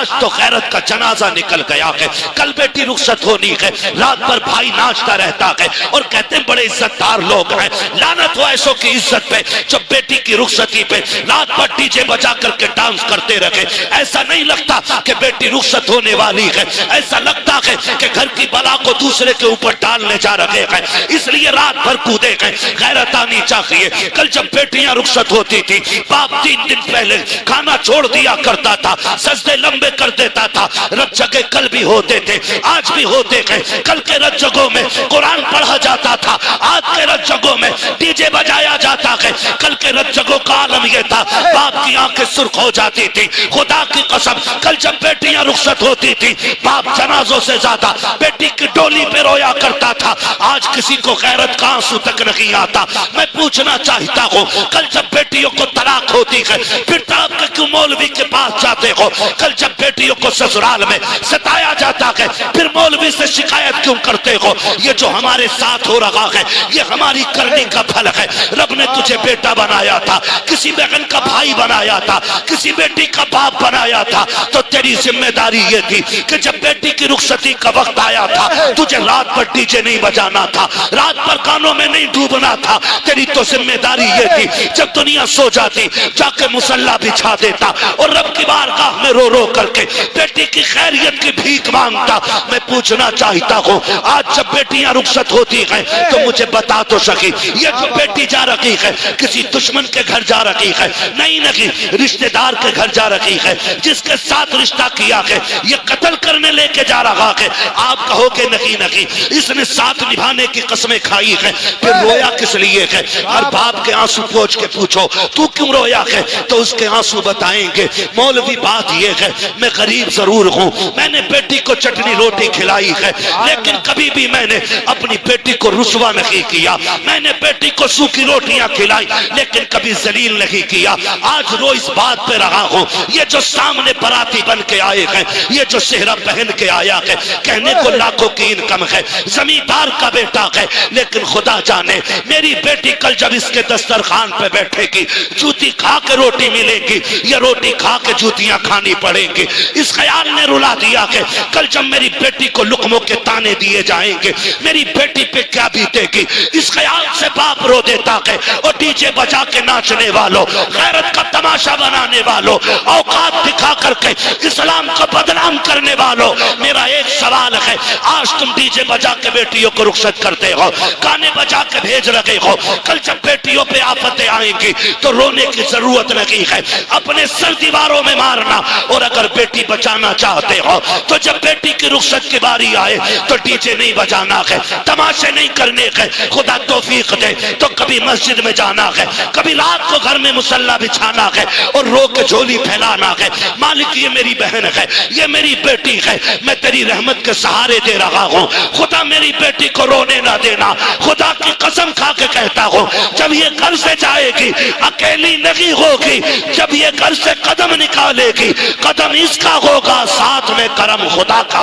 आज तो गैरत का जनाजा निकल गया है, कल बेटी रुखसत होनी है, रात भर भाई नाचता रहता है और कहते हैं बड़े इज्जतदार लोग हैं। लानत हो ऐसों की इज्जत पे जो बेटी की रुखसती पे रात भर डीजे बजा करके डांस करते रहे। ऐसा नहीं लगता कि बेटी रुखसत होने वाली है, ऐसा लगता है कि घर की बला को दूसरे के ऊपर डालने जा रहे हैं, इसलिए रात भर कूदे गए। गैरत आनी चाहिए। कल जब बेटियां रुखसत होती थी, बाप 3 दिन पहले खाना छोड़ दिया करता था, सजदे लंबे कर देता था। रत जगह कल भी होते थे, आज भी होते हैं। कल के रत जगहों में कुरान पढ़ा जाता था, आज के रत जगहों में डीजे बजाया जाता है। कल के रत जगहों का आलम यह था, बाप की आंखें सुर्ख हो जाती थी। खुदा की कसम, कल जब बेटियां रुखसत होती थी, बाप जनाजों से ज्यादा बेटी की डोली पे रोया करता था। आज किसी को गैरत का आंसू तक नहीं आता। मैं पूछना चाहता हूँ, कल जब बेटियों को तलाक होती है, फिर तड़प के क्यों मौलवी के पास जाते हो? कल जब बेटियों को ससुराल में सताया जाता है, फिर मौलवी से शिकायत क्यों करते हो? ये जो हमारे साथ हो रहा है, ये हमारी करने का फल है। रब ने तुझे बेटा बनाया था, किसी बहन का भाई बनाया था, किसी बेटी का बाप बनाया था, तो तेरी जिम्मेदारी ये थी कि जब बेटी की रुखसती का वक्त आया था, तुझे रात भर डीजे नहीं बजाना था, रात भर गानों में नहीं डूबना था। तेरी तो जिम्मेदारी ये थी, जब दुनिया सो जाती जाके मुसल्ला बिछा देता और रब की बारगाह में रो रो करके बेटी की खैरियत की भीख मांगता। मैं पूछना चाहता हूँ, आज जब बेटियां रुखसत होती हैं तो मुझे बता तो सकी, ये जो बेटी जा रही है किसी दुश्मन के घर जा रही है? नहीं नहीं, रिश्तेदार के घर जा रही है, जिसके साथ रिश्ता किया है ये कत्ल करने लेके जा रहा है। आप कहोगे नहीं नहीं, इसने साथ निभाने की कसमें खाई है, फिर रोया किस लिए है? हर बाप के आंसू पोंछ के पूछो तू क्यों रोया है, तो उसके आंसू बताएंगे। मौलवी बात ये है, मैं गरीब जरूर हूँ, मैंने बेटी को चटनी रोटी खिलाई है, लेकिन कभी भी मैंने अपनी बेटी को रुसवा नहीं किया। मैंने बेटी को सूखी रोटियां खिलाई, लेकिन कभी जलील नहीं किया। आज रो इस बात पे रहा हूँ, ये जो सामने बराती बन के आए हैं, ये जो सेहरा पहन के आया है, कहने को लाखों की इनकम है, जमींदार का बेटा है, लेकिन खुदा जाने मेरी बेटी कल जब इसके दस्तरखान पे बैठेगी, जूती खा के रोटी मिलेगी या रोटी खा के जूतियां खानी पड़ेंगी। इस ख्याल ने रुला दिया कि कल जब मेरी बेटी को लुकमों के ताने दिए जाएंगे, मेरी बेटी पे क्या बीतेगी। इस ख्याल से बाप रो देता है। और डीजे बजा के नाचने वालों, गैरत का तमाशा बनाने वालों, औकात दिखा करके इस्लाम को बदनाम करने वालों, मेरा एक सवाल है, आज तुम डीजे बजा के बेटियों को रुखसत करते हो, गाने बजा के भेज रहे हो, कल जब बेटियों पे आफतें आएंगी तो रोने की जरूरत नहीं है, अपने सर दीवारों में मारना। और अगर बेटी बचाना चाहते हो तो जब बेटी की रुखसत की बारी आए तो डीजे नहीं बजाना है, तमाशे नहीं करने हैं। खुदा तौफीक दे तो कभी मस्जिद में जाना है, कभी रात को घर में मुसल्ला बिछाना है और रो के झोली फैलाना है। मालिक ये मेरी बहन है, ये मेरी बेटी है, मैं तेरी रहमत के सहारे दे रहा हूँ। खुदा मेरी बेटी को रोने ना देना। खुदा की कसम खा के कहता हूँ, जब ये घर से जाएगी अकेली नहीं होगी, जब ये घर से कदम निकालेगी कदम इसका होगा, साथ में करम खुदा का।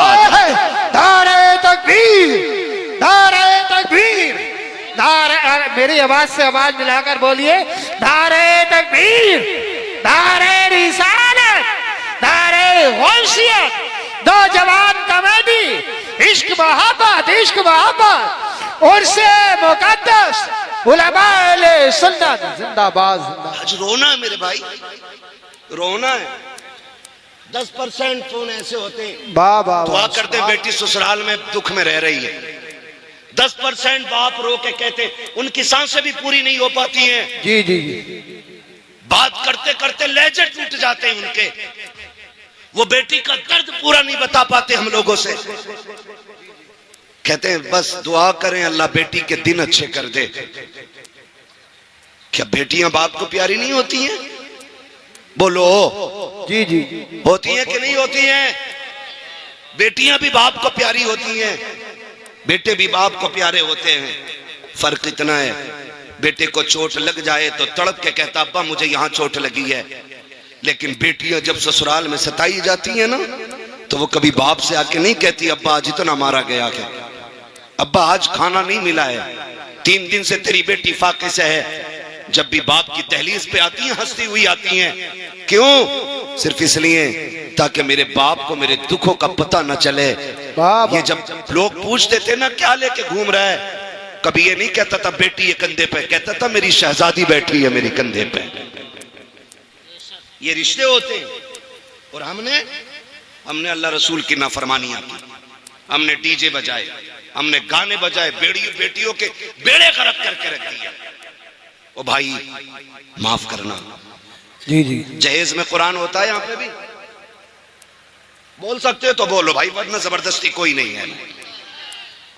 नारे तकबीर, नारे तकबीर, नारे, मेरी आवाज से आवाज मिलाकर बोलिए, नारे तकबीर, नारे रिसालत, नारे गौसियत, नौजवान कमेटी, इश्क मोहब्बत, इश्क मोहब्बत, उर्से मुकद्दस, उलमाए सुन्नत जिंदाबाद, जिंदाबाद। आज रोना है मेरे भाई, रोना है। 10% फोन ऐसे होते हैं, दुआ करते हैं बेटी ससुराल में दुख में रह रही है। 10% बाप रो के कहते उनकी सांसें भी पूरी नहीं हो पाती हैं। जी जी जी, बात करते करते लहजे टूट जाते हैं उनके, वो बेटी का दर्द पूरा नहीं बता पाते हम लोगों से। कहते हैं बस दुआ करें अल्लाह बेटी के दिन अच्छे कर दे। क्या बेटियां बाप को प्यारी नहीं होती हैं? बोलो जी जी, होती हैं कि नहीं होती हैं? बेटियां भी बाप को प्यारी होती हैं, बेटे भी बाप को प्यारे होते हैं। फर्क इतना है, बेटे को चोट लग जाए तो तड़प के कहता अब्बा मुझे यहाँ चोट लगी है, लेकिन बेटियां जब ससुराल में सताई जाती हैं ना तो वो कभी बाप से आके नहीं कहती अब्बा आज इतना मारा गया है, अब्बा आज खाना नहीं मिला है, 3 दिन से तेरी बेटी फाके से है। जब भी बाप की दहलीज पे आती हैं हंसती हुई आती हैं, क्यों? सिर्फ इसलिए ताकि मेरे बाप को मेरे दुखों का पता न चले। वाह ये जब लोग पूछते थे ना क्या लेके घूम रहा है, कभी ये नहीं कहता था बेटी ये कंधे पे, कहता था मेरी शहजादी बैठी है मेरे कंधे पे। ये रिश्ते होते हैं। और हमने अल्लाह रसूल की नाफरमानियां की, हमने डीजे बजाए, हमने गाने बजाए, बेटियों के बेड़े गर्क करके रख दिया। ओ भाई माफ करना। जी जी जहेज में कुरान होता है, यहाँ पे भी बोल सकते हो तो बोलो भाई, वरना जबरदस्ती कोई नहीं है।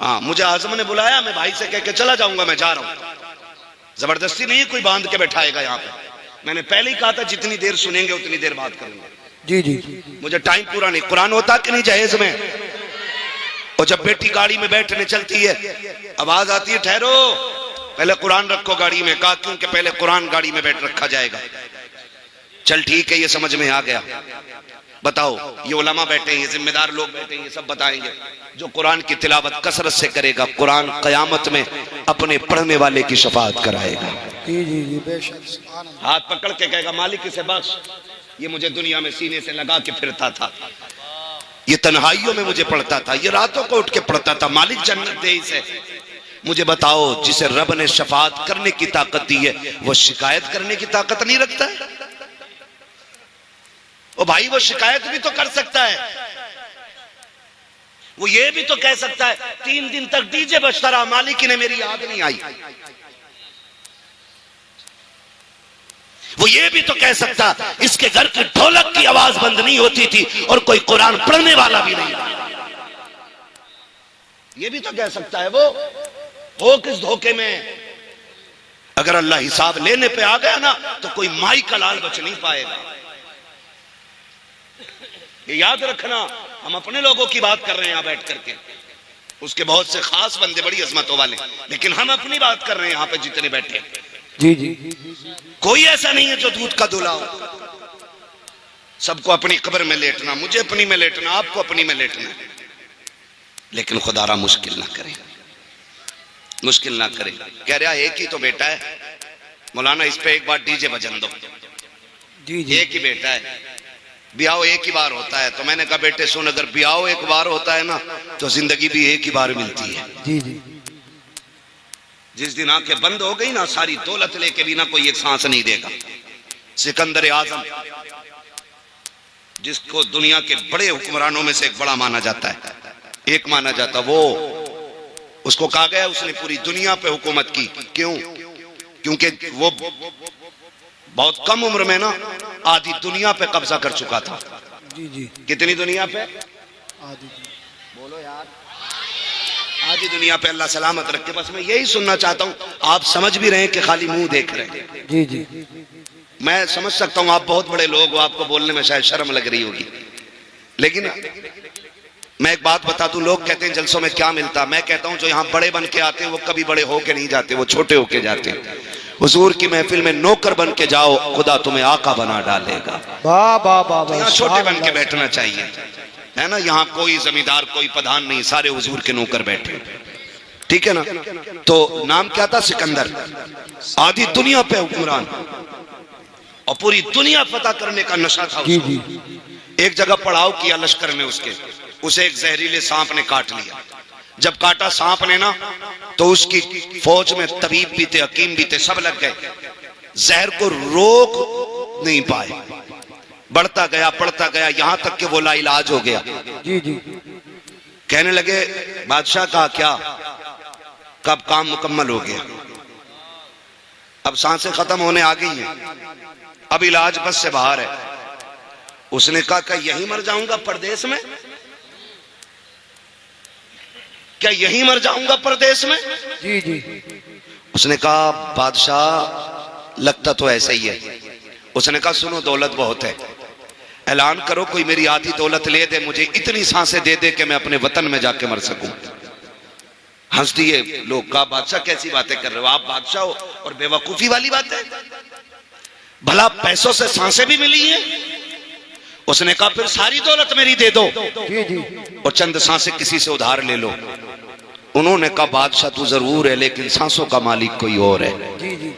हाँ, मुझे आजम ने बुलाया, मैं भाई से कह के चला जाऊंगा, मैं जा रहा हूं। जबरदस्ती नहीं है, कोई बांध के बैठाएगा यहाँ पे। मैंने पहले ही कहा था जितनी देर सुनेंगे उतनी देर बात करेंगे। जी जी मुझे टाइम पूरा नहीं। कुरान होता कि नहीं जहेज में? और जब बेटी गाड़ी में बैठने चलती है, आवाज आती है ठहरो, पहले कुरान रखो गाड़ी में। कहा क्योंकि पहले कुरान गाड़ी में बैठ रखा जाएगा। चल ठीक है, ये समझ में आ गया। बताओ, ये उलमा बैठे हैं, ये जिम्मेदार लोग बैठे हैं, ये सब बताएंगे। जो कुरान की तिलावत कसरत से करेगा, कुरान कयामत में अपने पढ़ने वाले की शफाअत कराएगा। जी जी जी बेशक। हाथ पकड़ के कहेगा मालिक इसे बख्श, ये मुझे दुनिया में सीने से लगा के फिरता था, ये तन्हाइयों में मुझे पढ़ता था, ये रातों को उठ के पढ़ता था, मालिक जन्नत दे इसे। मुझे बताओ, जिसे रब ने शफाअत करने की ताकत दी है, वो शिकायत करने की ताकत नहीं रखता है? ओ भाई, वो शिकायत भी तो कर सकता है, वो ये भी तो कह सकता है 3 दिन तक डीजे बजता रहा, मालिक ने मेरी याद नहीं आई। वो ये भी तो कह सकता इसके घर की ढोलक की आवाज बंद नहीं होती थी और कोई कुरान पढ़ने वाला भी नहीं था। ये भी तो कह सकता है। वो हो किस धोखे में? अगर अल्लाह हिसाब लेने पे आ गया ना, तो कोई माई का लाल बच नहीं पाएगा। ये याद रखना, हम अपने लोगों की बात कर रहे हैं यहां बैठ करके, उसके बहुत से खास बंदे बड़ी अजमतों वाले, लेकिन हम अपनी बात कर रहे हैं यहां पे जितने बैठे। जी जी कोई ऐसा नहीं है जो दूध का दूल्हा हो। सबको अपनी कब्र में लेटना, मुझे अपनी में लेटना, आपको अपनी में लेटना। लेकिन खुदारा मुश्किल ना करें, मुश्किल ना करें। कह रहा एक ही तो बेटा है मौलाना, इस पे एक बार डीजे बजन दो। जी जी एक ही बेटा है, ब्याह एक ही बार होता है। तो मैंने कहा बेटे सुन, अगर ब्याह एक बार होता है ना, तो जिंदगी भी एक ही बार मिलती है। जी जी जिस दिन आंखें बंद हो गई ना, सारी दौलत लेके भी ना कोई एक सांस नहीं देगा। सिकंदर आजम, जिसको दुनिया के बड़े हुक्मरानों में से एक बड़ा माना जाता है, एक माना जाता, वो उसको कहा गया उसने पूरी दुनिया पे हुकूमत की। क्यों? क्योंकि वो बहुत कम उम्र में ना आधी दुनिया पे कब्जा कर चुका था। जी जी कितनी दुनिया पे? आदि बोलो यार, आधी दुनिया पे। अल्लाह सलामत रखे। बस मैं यही सुनना चाहता हूँ, आप समझ भी रहे हैं कि खाली मुंह देख रहे हैं। जी जी मैं समझ सकता हूँ आप बहुत बड़े लोग हो, आपको बोलने में शायद शर्म लग रही होगी, लेकिन मैं एक बात बता दूं, लोग कहते हैं जलसों में क्या मिलता। मैं कहता हूं जो यहाँ बड़े बन के आते हैं वो कभी बड़े होके नहीं जाते, वो छोटे होके जाते हैं। हुजूर की महफिल में नौकर बन के जाओ, खुदा तुम्हें आका बना डालेगा। वाह वाह वाह वाह। यहाँ छोटे बन के बैठना चाहिए, है ना। यहाँ कोई जमींदार कोई प्रधान नहीं, सारे हुजूर के नौकर बैठे, ठीक है ना। तो नाम क्या था? सिकंदर। आधी दुनिया पे हुक्मरान और पूरी दुनिया फतह करने का नशा था जी उसको। जी एक जगह पड़ाव किया लश्कर में उसके, उसे एक जहरीले सांप ने काट लिया। जब काटा सांप ने ना, तो उसकी फौज में तबीब भी थे, हकीम भी थे, सब लग गए, जहर को रोक नहीं पाए। बढ़ता गया बढ़ता गया, यहां तक कि वो लाइलाज हो गया। जी जी कहने लगे बादशाह का क्या, कब काम मुकम्मल हो गया, अब सांसें खत्म होने आ गई हैं, अब इलाज बस से बाहर है। उसने कहा क्या यहीं मर जाऊंगा परदेश में? क्या यहीं मर जाऊंगा परदेश में? जी जी उसने कहा बादशाह लगता तो ऐसा ही है। उसने कहा सुनो दौलत बहुत है, ऐलान करो कोई मेरी आधी दौलत ले दे, मुझे इतनी सांसें दे दे कि मैं अपने वतन में जाके मर सकूं। हंस दिए लोग। कहा बादशाह कैसी बातें कर रहे हो आप, बादशाह हो और बेवकूफी वाली बात है, भला पैसों से सांसें भी मिली हैं। उसने कहा फिर सारी दौलत मेरी दे दो जी जी और चंद सांसें किसी से उधार ले लो। उन्होंने कहा बादशाह तू जरूर है, लेकिन सांसों का मालिक कोई और है, जी जी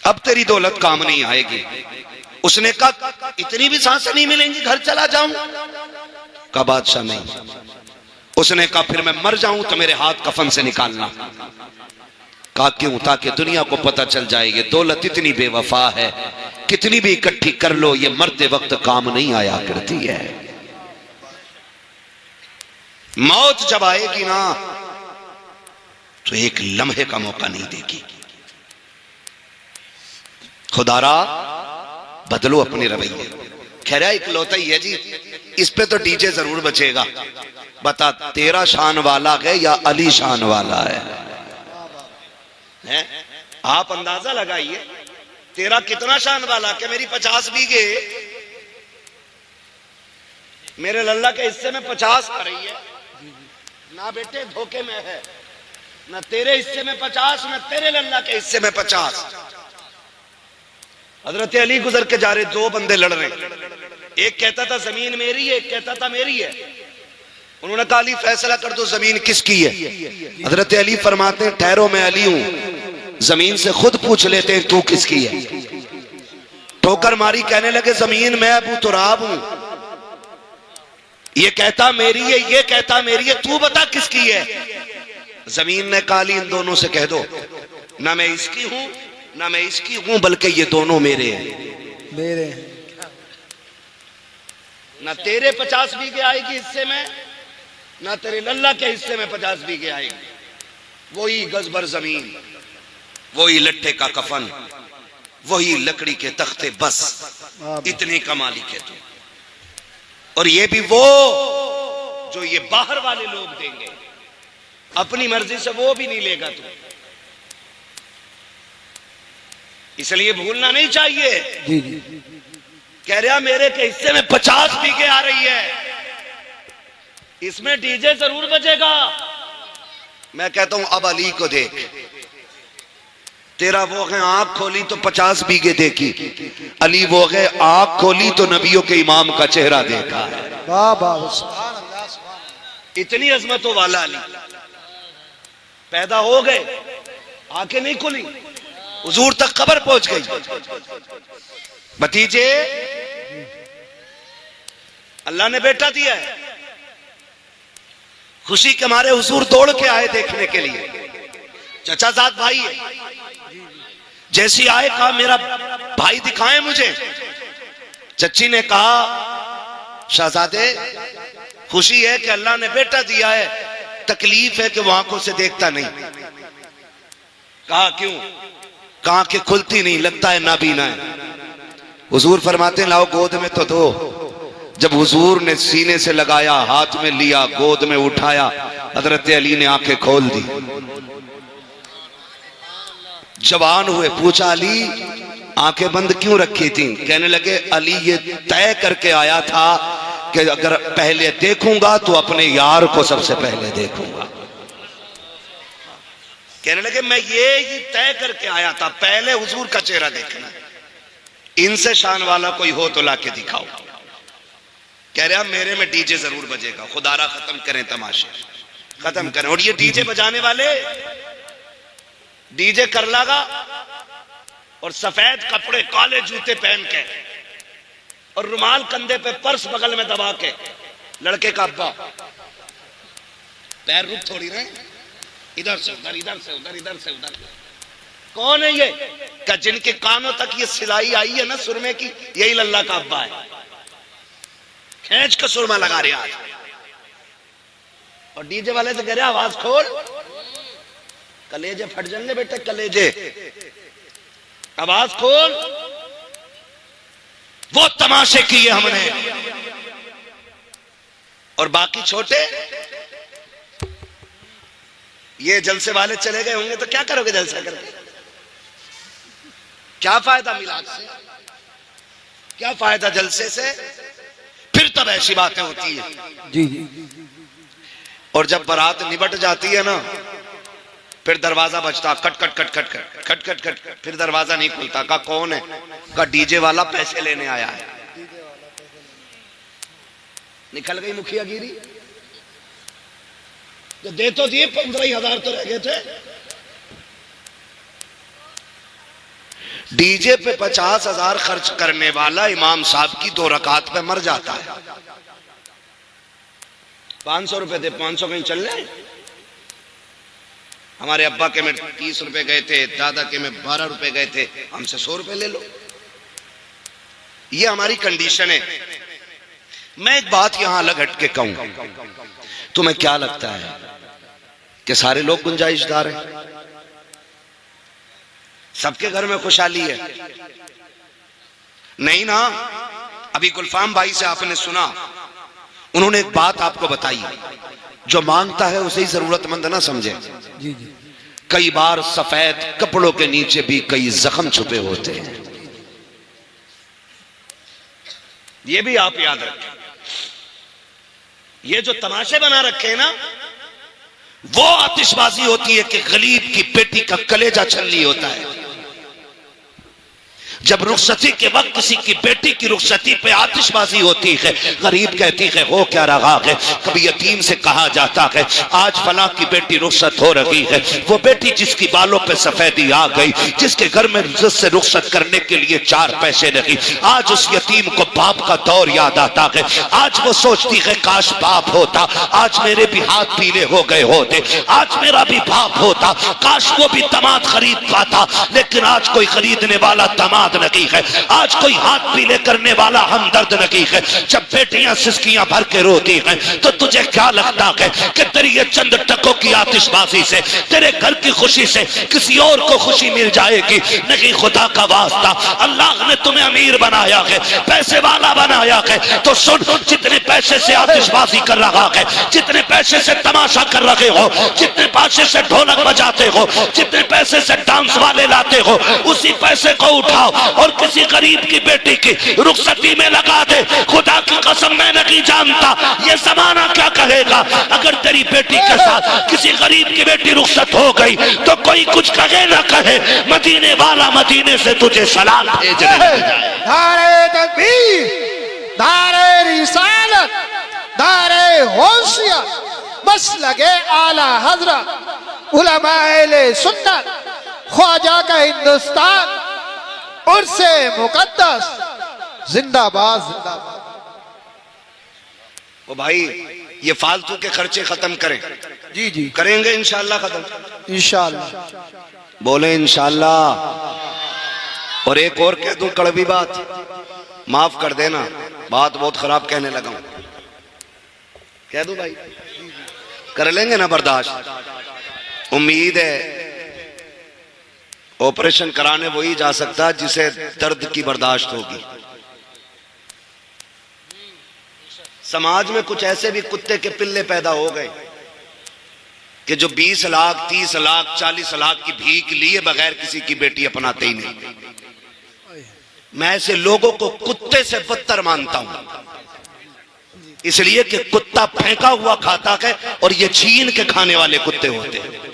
अब तेरी दौलत काम नहीं आएगी। उसने कहा इतनी भी सांसें नहीं मिलेंगी, घर चला जाऊं? कहा बादशाह नहीं। उसने कहा फिर मैं मर जाऊं तो मेरे हाथ कफन से निकालना। कहा क्यों? ताकि दुनिया को पता चल जाए ये दौलत इतनी बेवफा है, कितनी भी इकट्ठी कर लो ये मरते वक्त काम नहीं आया करती है। मौत जब आएगी ना तो एक लम्हे का मौका नहीं देगी। खुदारा बदलो अपने रवैये। खैर इकलौता ही है जी, इस पे तो डीजे जरूर बचेगा। बता तेरा शान वाला है या अली शान वाला है? आप अंदाजा लगाइए तेरा कितना शान वाला। क्या मेरी 50 बीघे मेरे लल्ला के हिस्से में 50 आ रही है ना बेटे, धोखे में है। ना तेरे हिस्से में 50, ना तेरे लल्ला के हिस्से में 50। हजरत अली गुजर के जा रहे, दो बंदे लड़ रहे, एक कहता था जमीन मेरी है, एक कहता था मेरी है। उन्होंने कहा अली फैसला कर दो जमीन किसकी है। हजरत अली फरमाते हैं ठहरो मैं अली हूं, जमीन से खुद पूछ लेते हैं तू किसकी है। ठोकर मारी, कहने लगे जमीन मैं अबू तुराब हूं। ये कहता मेरी है, ये कहता मेरी है, तू बता किसकी है। जमीन ने कहा अली इन दोनों से कह दो ना मैं इसकी हूं ना मैं इसकी हूं, बल्कि ये दोनों मेरे हैं। मेरे ना तेरे 50 बीघे आएगी हिस्से में, ना तेरे लल्ला के हिस्से में 50 बीघे आएगी। वही गजबर जमीन, वही लट्ठे का कफन, वही लकड़ी के तख्ते, बस इतने का मालिक है तू। और ये भी वो जो ये बाहर वाले लोग देंगे, अपनी मर्जी से वो भी नहीं लेगा तू। इसलिए भूलना नहीं चाहिए। जी जी कह रहा मेरे के हिस्से में 50 बीघे आ रही है, इसमें डीजे जरूर बजेगा। मैं कहता हूं अब अली को देख, तेरा वो है आंख खोली तो 50 बीघे देखी, अली वो है आंख खोली तो नबियों के इमाम का चेहरा देखा है। वाह वाह सुभान अल्लाह सुभान। इतनी अजमतों वाला अली पैदा हो गए, आंखें नहीं खुली, हुजूर तक खबर पहुंच गई। भतीजे अल्लाह ने बेटा दिया है, खुशी के मारे हुजूर दौड़ के आए देखने के लिए। चचा साथ भाई है, जैसी आए कहा मेरा भाई दिखाएं मुझे। चच्ची ने कहा शहजादे खुशी है कि अल्लाह ने बेटा दिया है, तकलीफ है कि वो आंखों से देखता नहीं। कहा क्यों? कहा कि खुलती नहीं, लगता है नाबीना है। हुजूर फरमाते लाओ गोद में तो दो। जब हुजूर ने सीने से लगाया, हाथ में लिया, गोद में उठाया, हजरत अली ने आंखें खोल दी, जवान हुए। पूछा अली आंखें बंद क्यों रखी थी? कहने लगे अली ये तय करके आया था कि अगर पहले देखूंगा तो अपने यार को सबसे पहले देखूंगा। कहने लगे मैं ये ही तय करके आया था, पहले हुजूर का चेहरा देखना। इनसे शान वाला कोई हो तो लाके दिखाओ। कह रहा मेरे में डीजे जरूर बजेगा। खुदारा खत्म करें तमाशे, खत्म करें। और ये डीजे बजाने वाले डीजे कर लगा और सफेद कपड़े, काले जूते पहन के और रुमाल कंधे पे, पर्स बगल में दबा के, लड़के का अब्बा, पैर रुक थोड़ी रहे, इधर से उधर, इधर से उधर, इधर से उधर। कौन है ये? क्या जिनके कानों तक ये सिलाई आई है ना सुरमे की, यही लल्ला का अब्बा है। खींच के सुरमा लगा रहे आज। और डीजे वाले से कह रहे आवाज खोल, कलेजे फट जाएंगे बेटे, कलेजे, आवाज खोल। वो तमाशे किए हमने। और बाकी छोटे ये जलसे वाले चले गए होंगे तो क्या करोगे जलसा करके? क्या फायदा मिलाद से, क्या फायदा जलसे से? फिर तब ऐसी बातें होती है। जी जी। और जब बारात निबट जाती है ना, फिर दरवाजा बजता, cut cut cut cut cut cut cut cut, फिर दरवाजा नहीं खुलता। कहा कौन है? कहा डीजे वाला पैसे लेने आया है। निकल गई मुखिया गिरी। तो दे तो दिए, 15,000 तो रह गए थे। डीजे पे 50,000 खर्च करने वाला इमाम साहब की 2 रकात पे मर जाता है। 500 रुपए थे, 500 कहीं चल रहे। हमारे अब्बा के में 30 रुपए गए थे, दादा के में 12 रुपए गए थे, हमसे 100 रुपए ले लो। ये हमारी कंडीशन है। मैं एक बात यहां अलग हट के कहूं, तुम्हें क्या लगता है कि सारे लोग गुंजाइशदार हैं? सबके घर में खुशहाली है? नहीं ना। अभी गुलफाम भाई से आपने सुना, उन्होंने एक बात आपको बताई, जो मांगता है उसे ही जरूरतमंद ना समझे। जी जी। कई बार सफेद कपड़ों के नीचे भी कई जख्म छुपे होते हैं, ये भी आप याद रखें। ये जो तमाशे बना रखे हैं ना, वो आतिशबाजी होती है कि गरीब की बेटी का कलेजा छलनी होता है। जब रुखसती के वक्त किसी की बेटी की रुखसती पे आतिशबाजी होती है, गरीब कहती है हो क्या रहा है। कभी यतीम से कहा जाता है आज फला की बेटी रुखसत हो रही है, वो बेटी जिसकी बालों पे सफेदी आ गई, जिसके घर में इज्जत से रुखसत करने के लिए 4 पैसे नहीं, आज उस यतीम को बाप का दौर याद आता है। आज वो सोचती है काश बाप होता, आज मेरे भी हाथ पीले हो गए होते, आज मेरा भी बाप होता, काश वो भी दामाद खरीद पाता। लेकिन आज कोई खरीदने वाला दामाद नहीं है, आज कोई हाथ पीले करने वाला हमदर्द नहीं है। जब बेटियां सिसकियां भर के रोती हैं तो तुझे क्या लगता है कि तेरी ये चंद टकों की आतिशबाजी से, तेरे घर की खुशी से किसी और को खुशी मिल जाएगी? नहीं, खुदा का वास्ता, अल्लाह ने तुम्हें अमीर बनाया है, पैसे वाला बनाया है, तो सुन, जितने पैसे से आतिशबाजी कर रहा है, जितने पैसे से तमाशा कर रहे हो, जितने पैसे से ढोलक बजाते हो, जितने पैसे से डांस वाले लाते हो, उसी पैसे को उठाओ और किसी गरीब की बेटी की रुखसती में लगा दे। खुदा की कसम मैं नहीं जानता ये जमाना क्या कहेगा। अगर तेरी बेटी के साथ किसी गरीब की बेटी रुखसत हो गई तो कोई कुछ कहे ना कहे, मदीने वाला मदीने से तुझे सलाम भेजने लग जाए। नारे तकबीर, नारे रिसालत, नारे होशिया, बस लगे आला हजरत, उलमाए सुन्नत, ख्वाजा का हिंदुस्तान, उर्से मुकद्दस, जिंदाबाद जिंदाबाद। ओ भाई, ये फालतू के खर्चे खत्म करें। जी जी, करेंगे इंशाल्लाह खत्म, इंशाअल्लाह। बोले इंशाल्लाह। और एक और कह दूं कड़वी बात, माफ कर देना, बात बहुत खराब कहने लगा हूं, कह दूं भाई? कर लेंगे ना बर्दाश्त? उम्मीद है ऑपरेशन कराने वही जा सकता है जिसे दर्द की बर्दाश्त होगी। समाज में कुछ ऐसे भी कुत्ते के पिल्ले पैदा हो गए कि जो 20 लाख 30 लाख 40 लाख की भीख लिए बगैर किसी की बेटी अपनाते ही नहीं। मैं ऐसे लोगों को कुत्ते से बदतर मानता हूं, इसलिए कि कुत्ता फेंका हुआ खाता है और ये छीन के खाने वाले कुत्ते होते हैं,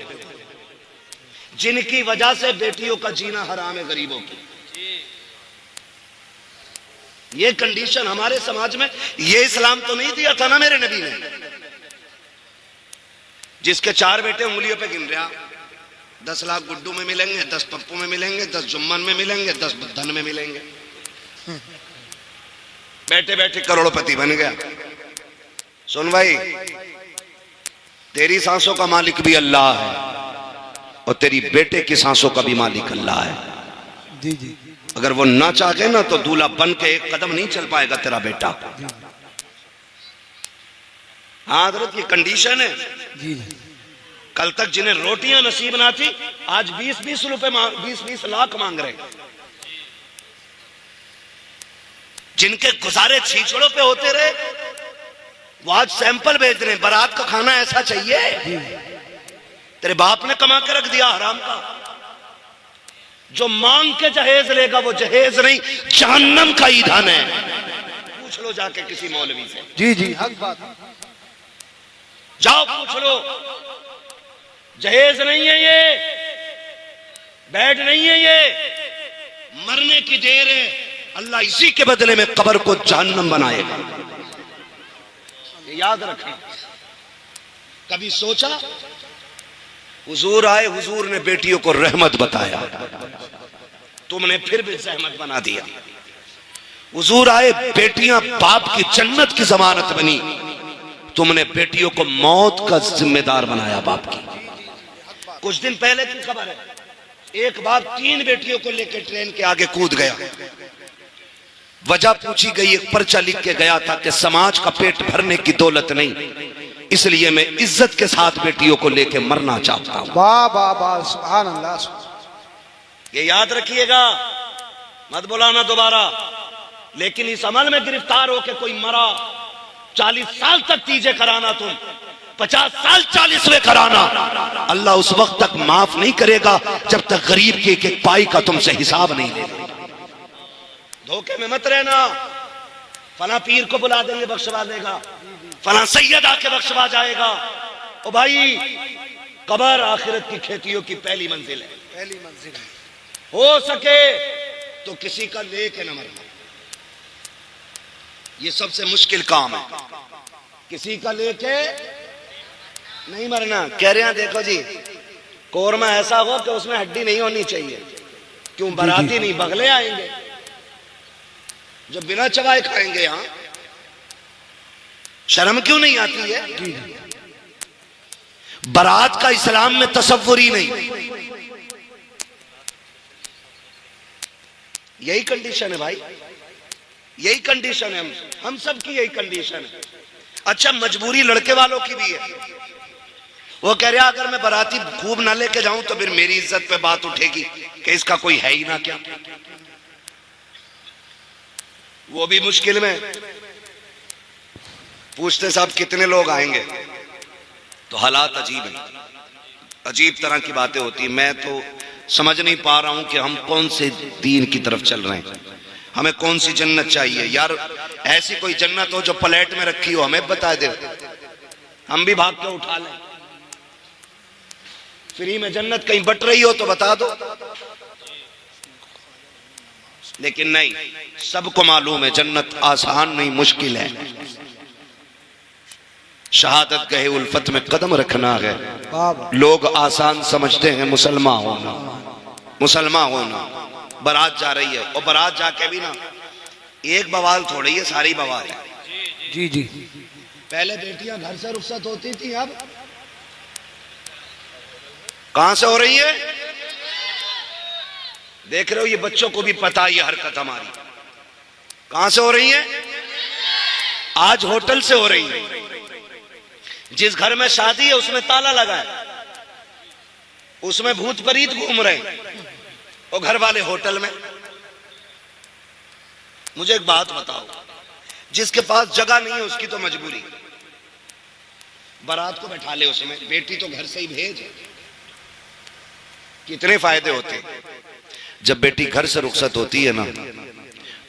जिनकी वजह से बेटियों का जीना हराम है गरीबों की। ये कंडीशन हमारे समाज में, ये इस्लाम तो नहीं दिया था ना मेरे नबी ने। जिसके 4 बेटे उंगलियों पे गिन रहा, 10 लाख गुड्डू में मिलेंगे, 10 पप्पू में मिलेंगे, 10 जुम्मन में मिलेंगे, 10 धन में मिलेंगे, बैठे बैठे करोड़पति बन गया। सुन भाई, तेरी सांसों का मालिक भी अल्लाह है और तेरी बेटे की सांसों का भी मालिक अल्लाह है। जी जी। अगर वो ना चाहे ना तो दूल्हा बन के एक कदम नहीं चल पाएगा तेरा बेटा। हाँ हजरत, ये कंडीशन है। जी। कल तक जिन्हें रोटियां नसीब ना थी, आज 20-20 रुपए 20-20 लाख मांग रहे। जिनके गुजारे छीछड़ों पे होते रहे, वो आज सैंपल भेज रहे हैं, बारात का खाना ऐसा चाहिए। तेरे बाप ने कमा के रख दिया हराम का। जो मांग के जहेज लेगा वो जहेज नहीं, जहन्नम का ईंधन है। पूछ लो जाके किसी मौलवी से। जी जी, हक बात। जाओ पूछ लो, जहेज नहीं है ये, बेड नहीं है ये, मरने की देर है। अल्लाह इसी के बदले में कब्र को जहन्नम बनाएगा, ये याद रखना। कभी सोचा? हुजूर आए, हुजूर ने बेटियों को रहमत बताया। तुमने फिर भी जहमत बना दिया। हुजूर आए, बेटियां बाप की जन्नत की जमानत बनी, तुमने बेटियों को मौत का जिम्मेदार बनाया बाप की। कुछ दिन पहले की खबर है, एक बाप 3 बेटियों को लेकर ट्रेन के आगे कूद गया। वजह पूछी गई, एक पर्चा लिख के गया था कि समाज का पेट भरने की दौलत नहीं, इसलिए मैं इज्जत के साथ बेटियों को लेकर मरना चाहता हूं। वाह वाह वाह, सुभान अल्लाह। ये याद रखिएगा, मत बुलाना दोबारा। लेकिन इस अमल में गिरफ्तार होकर कोई मरा, 40 साल तक तीजे कराना, तुम 50 साल 40वें कराना, अल्लाह उस वक्त तक माफ नहीं करेगा जब तक गरीब के एक पाई का तुमसे हिसाब नहीं लेगा। धोखे में मत रहना, फला पीर को बुला देंगे बख्शवा देगा, फला सैयद आके बख्शवा जाएगा। ओ भाई, कब्र आखिरत की खेतियों की पहली मंजिल है। पहली मंजिल है। हो सके तो किसी का लेके न मरना, ये सबसे मुश्किल काम है। किसी का लेके नहीं मरना। कह रहे हैं देखो जी, कोरमा ऐसा हो कि उसमें हड्डी नहीं होनी चाहिए। क्यों? बाराती नहीं, बगले आएंगे जो बिना चबाए खाएंगे। यहां शर्म क्यों नहीं आती है? बारात का इस्लाम में तसव्वुर ही नहीं। यही कंडीशन है भाई, यही कंडीशन है, हम सब की यही कंडीशन है। अच्छा, मजबूरी लड़के वालों की भी है। वो कह रहा अगर मैं बाराती खूब ना लेके जाऊं तो फिर मेरी इज्जत पे बात उठेगी कि इसका कोई है ही ना क्या। वो भी मुश्किल में पूछते साहब कितने लोग आएंगे, तो हालात अजीब है, अजीब तरह की बातें होती है। मैं तो समझ नहीं पा रहा हूं कि हम कौन से दीन की तरफ चल रहे हैं, हमें कौन सी जन्नत चाहिए। यार ऐसी कोई जन्नत हो जो प्लेट में रखी हो, हमें बता दे, हम भी भाग के उठा लें। फ्री में जन्नत कहीं बट रही हो तो बता दो। लेकिन नहीं, सबको मालूम है जन्नत आसान नहीं, मुश्किल है। शहादत गए उल्फत में कदम रखना है। लोग आसान समझते हैं मुसलमान होना, मुसलमान होना। बारात जा रही है, और बारात जाके भी ना एक बवाल थोड़ी है, सारी बवाल है। जी जी। पहले बेटियां घर से रुखसत होती थी, अब कहां से हो रही है? देख रहे हो, ये बच्चों को भी पता है ये हरकत हमारी। कहां से हो रही है? आज होटल से हो रही है। जिस घर में शादी है उसमें ताला लगा है, उसमें भूत प्रीत घूम रहे हैं, और घर वाले होटल में। मुझे एक बात बताओ, जिसके पास जगह नहीं है उसकी तो मजबूरी, बारात को बैठा ले उसमें, बेटी तो घर से ही भेज। कितने फायदे होते। जब बेटी घर से रुखसत होती है ना,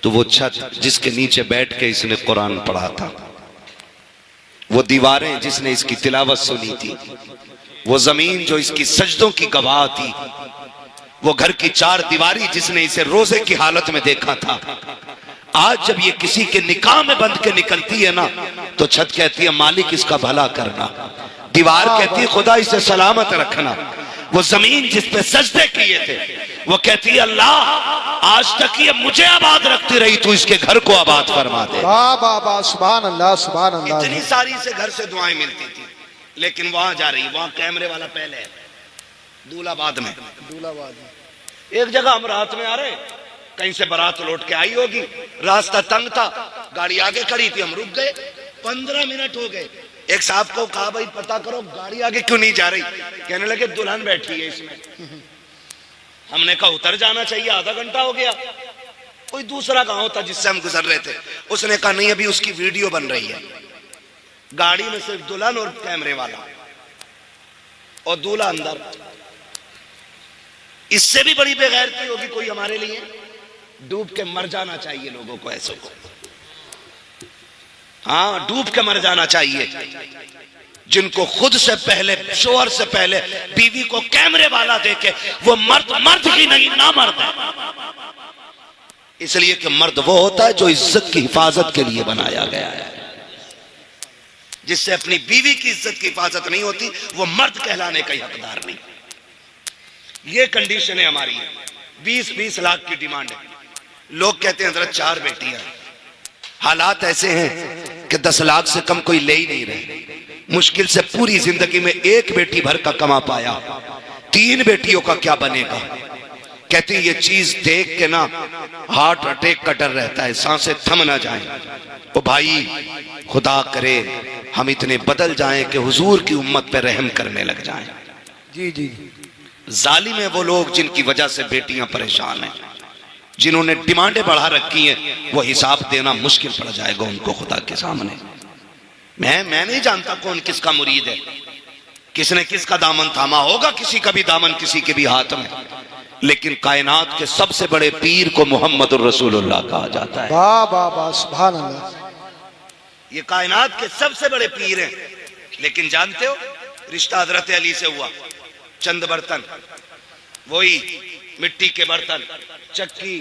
तो वो छत जिसके नीचे बैठ के इसने कुरान पढ़ा था, वो दीवारें जिसने इसकी तिलावत सुनी थी, वो जमीन जो इसकी सजदों की गवाह थी, वो घर की 4 दीवारी जिसने इसे रोजे की हालत में देखा था, आज जब ये किसी के निकाह में बंध के निकलती है ना, तो छत कहती है मालिक इसका भला करना, दीवार कहती है खुदा इसे सलामत रखना, वो जमीन जिस पे सजदे किए थे वो कहती है अल्लाह आज तक ये मुझे आबाद रखती रही, तू इसके घर को आबाद फरमा दे। वाह वाह वाह, सुभान अल्लाह सुभान अल्लाह। इतनी सारी से घर से दुआएं मिलती थी, लेकिन वहां जा रही, वहां कैमरे वाला पहले है, दूल्हाबाद में। एक जगह हम रात में आ रहे, कहीं से बारात लौट के आई होगी, रास्ता तंग था, गाड़ी आगे खड़ी थी, हम रुक गए, 15 मिनट हो गए। एक साहब को कहा भाई पता करो गाड़ी आगे क्यों नहीं जा रही, कहने लगे दुल्हन बैठी है इसमें। हमने कहा उतर जाना चाहिए, आधा घंटा हो गया। कोई दूसरा गांव था जिससे हम गुजर रहे थे, उसने कहा नहीं अभी उसकी वीडियो बन रही है। गाड़ी में सिर्फ दुल्हन और कैमरे वाला, और दूल्हा अंदर। इससे भी बड़ी बेगैरती होगी कोई हमारे लिए? डूब के मर जाना चाहिए लोगों को, ऐसे को। हाँ, डूब के मर जाना चाहिए। जिनको खुद से पहले, शोहर से पहले बीवी को कैमरे वाला देखे, वो मर्द ही नहीं, ना मर्द है। इसलिए कि मर्द वो होता है जो इज्जत की हिफाजत के लिए बनाया गया है। जिससे अपनी बीवी की इज्जत की हिफाजत नहीं होती, वो मर्द कहलाने का हकदार नहीं। ये कंडीशन है हमारी। 20-20 लाख की डिमांड है। लोग कहते हैं हजरत 4 बेटियां। हालात ऐसे हैं कि 10 लाख से कम कोई ले ही नहीं रहे। मुश्किल से पूरी जिंदगी में 1 बेटी भर का कमा पाया, 3 बेटियों का क्या बनेगा। कहती ये चीज देख के ना हार्ट अटैक का डर रहता है, सांसें थम ना जाए। ओ भाई खुदा करे हम इतने बदल जाएं कि हुजूर की उम्मत पे रहम करने लग जाएं। जी जी जालिम है वो लोग जिनकी वजह से बेटियां परेशान हैं, जिन्होंने डिमांडें बढ़ा रखी हैं, वो हिसाब देना मुश्किल पड़ जाएगा उनको खुदा के सामने। मैं नहीं जानता कौन किसका मुरीद है, किसने किसका दामन थामा होगा, किसी का भी दामन किसी के भी हाथ में, लेकिन कायनात के सबसे बड़े पीर को मोहम्मदुर रसूलुल्लाह कहा जाता है। वाह वाह वाह सुभान अल्लाह। ये कायनात के सबसे बड़े पीर हैं। लेकिन जानते हो रिश्ता हजरत अली से हुआ। चंद बर्तन, वही मिट्टी के बर्तन, चक्की,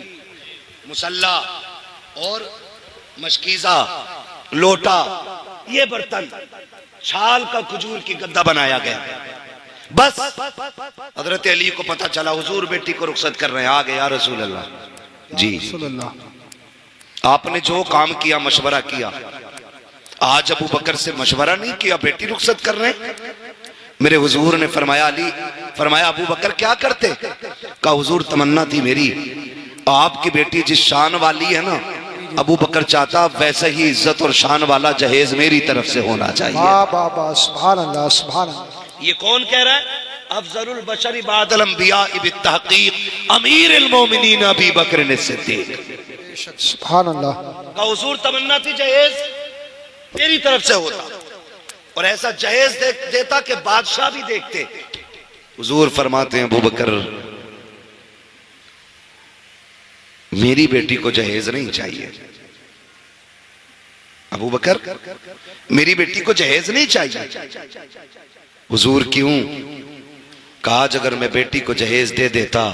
मुसल्ला और मशकीजा, लोटा, ये बर्तन, छाल का खजूर की गद्दा बनाया गया। बस हजरत अली को पता चला हुजूर बेटी को रुखसत कर रहे हैं। आ गए या रसूल अल्लाह जी, आपने जो काम किया मशवरा किया, आज अबू बकर से मशवरा नहीं किया, बेटी रुखसत कर रहे हैं। मेरे हुजूर ने फरमाया अली, फरमाया अबू बकर क्या करते। कहा हुजूर तमन्ना थी मेरी, आपकी बेटी जिस शान वाली है ना, अबू बकर चाहता वैसे ही इज्जत और शान वाला जहेज मेरी तरफ से होना चाहिए। वाह वाह वाह सुभान अल्लाह सुभान अल्लाह। ये कौन कह रहा है? अफजलुल बशरी बादल अंबिया बित्तहकीक अमीरुल मोमिनीन अबू बकर सिद्दीक। सुभान अल्लाह। का हुजूर तमन्ना थी जहेज मेरी तरफ से होता, और ऐसा जहेज देता कि बादशाह भी देखते। हुजूर फरमाते हैं अबू बकर मेरी बेटी को जहेज नहीं चाहिए। अबू बकर मेरी बेटी को जहेज नहीं चाहिए। हुजूर क्यों? कहा आज अगर मैं बेटी को जहेज दे देता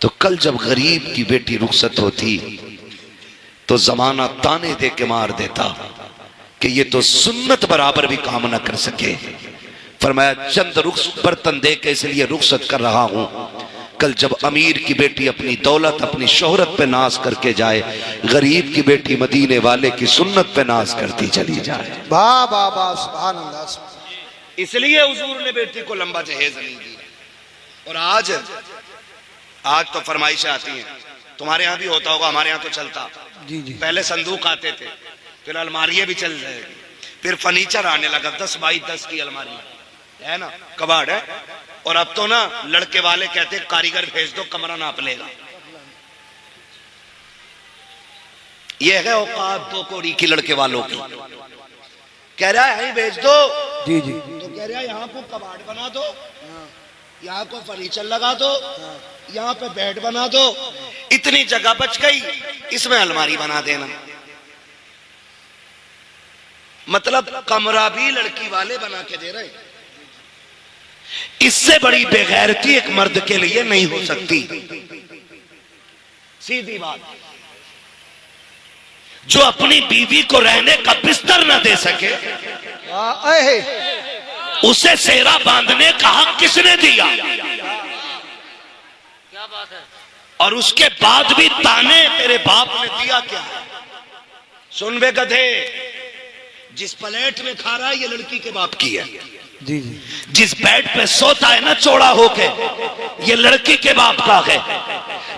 तो कल जब गरीब की बेटी रुखसत होती तो जमाना ताने दे के मार देता कि ये तो सुन्नत बराबर भी काम ना कर सके। फरमाया चंद बर्तन दे के इसलिए रुखसत कर रहा हूं, कल जब अमीर की बेटी अपनी दौलत अपनी शोहरत पे नाज करके जाए, गरीब की बेटी मदीने वाले की सुन्नत पे नाज करती चली जाए। वाह वाह वाह सुभान अल्लाह। इसलिए हुजूर ने बेटी को लंबा जहेज नहीं दिया। और आज तो फरमाइशें आती हैं, तुम्हारे यहाँ भी होता होगा, हमारे यहाँ तो चलता। जी जी पहले संदूक आते थे, फिर अलमारियां भी चल जाएगी, फिर फर्नीचर आने लगा, 10 बाई 10 की अलमारी है ना, कबाड़ है। और अब तो ना लड़के वाले कहते कारीगर भेज दो कमरा नाप लेगा। ये है औकात 2 कौड़ी की लड़के वालों की। कह रहा है यहीं भेज दो, जी जी तो कह रहा है यहाँ को कबाड़ बना दो, यहाँ को फर्नीचर लगा दो, यहाँ पे बेड बना दो, इतनी जगह बच गई, इसमें अलमारी बना देना। मतलब कमरा भी लड़की वाले बना के दे रहे। इससे बड़ी बेगैरती एक मर्द के लिए नहीं हो सकती। सीधी बात, जो अपनी बीवी को रहने का बिस्तर न दे सके उसे सेरा बांधने का हक किसने दिया? क्या बात है? और उसके बाद भी ताने तेरे बाप ने दिया क्या? सुन बे गधे, जिस प्लेट में खा रहा है ये लड़की के बाप की है। जी जी जिस बेड पे सोता है ना चौड़ा होके, ये लड़की के बाप का है।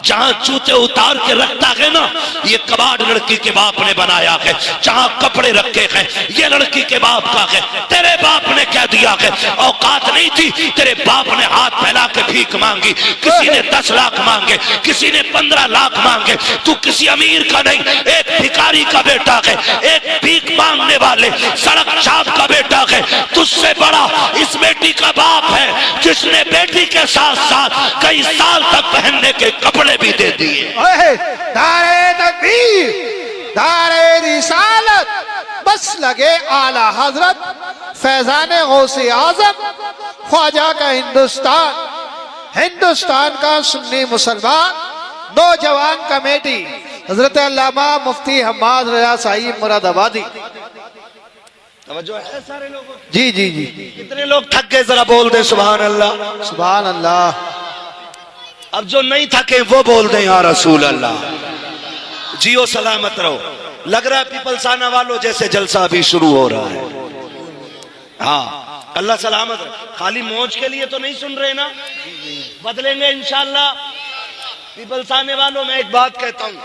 जहां जूते उतार के रखता है ना, ये कबाड़ लड़की के बाप ने बनाया है। जहां कपड़े रखे हैं ये लड़की के बाप का है। तेरे बाप ने क्या दिया है? औकात नहीं थी, तेरे बाप ने हाथ फैला के भीख मांगी। किसी ने 10 लाख मांगे, किसी ने 15 लाख मांगे। तू किसी अमीर का नहीं, एक भिखारी का बेटा है, एक भीख मांगने वाले सड़क चाप का बेटा है। तुझसे बड़ा इस बेटी का बाप है जिसने बेटी के साथ साथ कई साल तक पहनने के कपड़े भी दे दिए। दारे तकबीर, दारे रिसालत, बस लगे आला हजरत फैजान गौसे आजम ख्वाजा का हिंदुस्तान, हिंदुस्तान का सुन्नी मुसलमान नौजवान कमेटी हजरत अल्लामा मुफ्ती हम्माद रजा साहिब मुरादाबादी। तवज्जो है सारे लोगों? जी जी जी कितने लोग थक गए, जरा बोल दे सुभान अल्लाह। सुभान अल्लाह। अब जो नहीं थके वो बोल दें या रसूल अल्लाह। जियो सलामत रहो। लग रहा है पीपलसाना वालों जैसे जलसा अभी शुरू हो रहा है। हाँ, अल्लाह सलामत रहे। खाली मौज के लिए तो नहीं सुन रहे ना, बदलेंगे इंशाअल्लाह। पीपलसाने वालों, मैं एक बात कहता हूँ,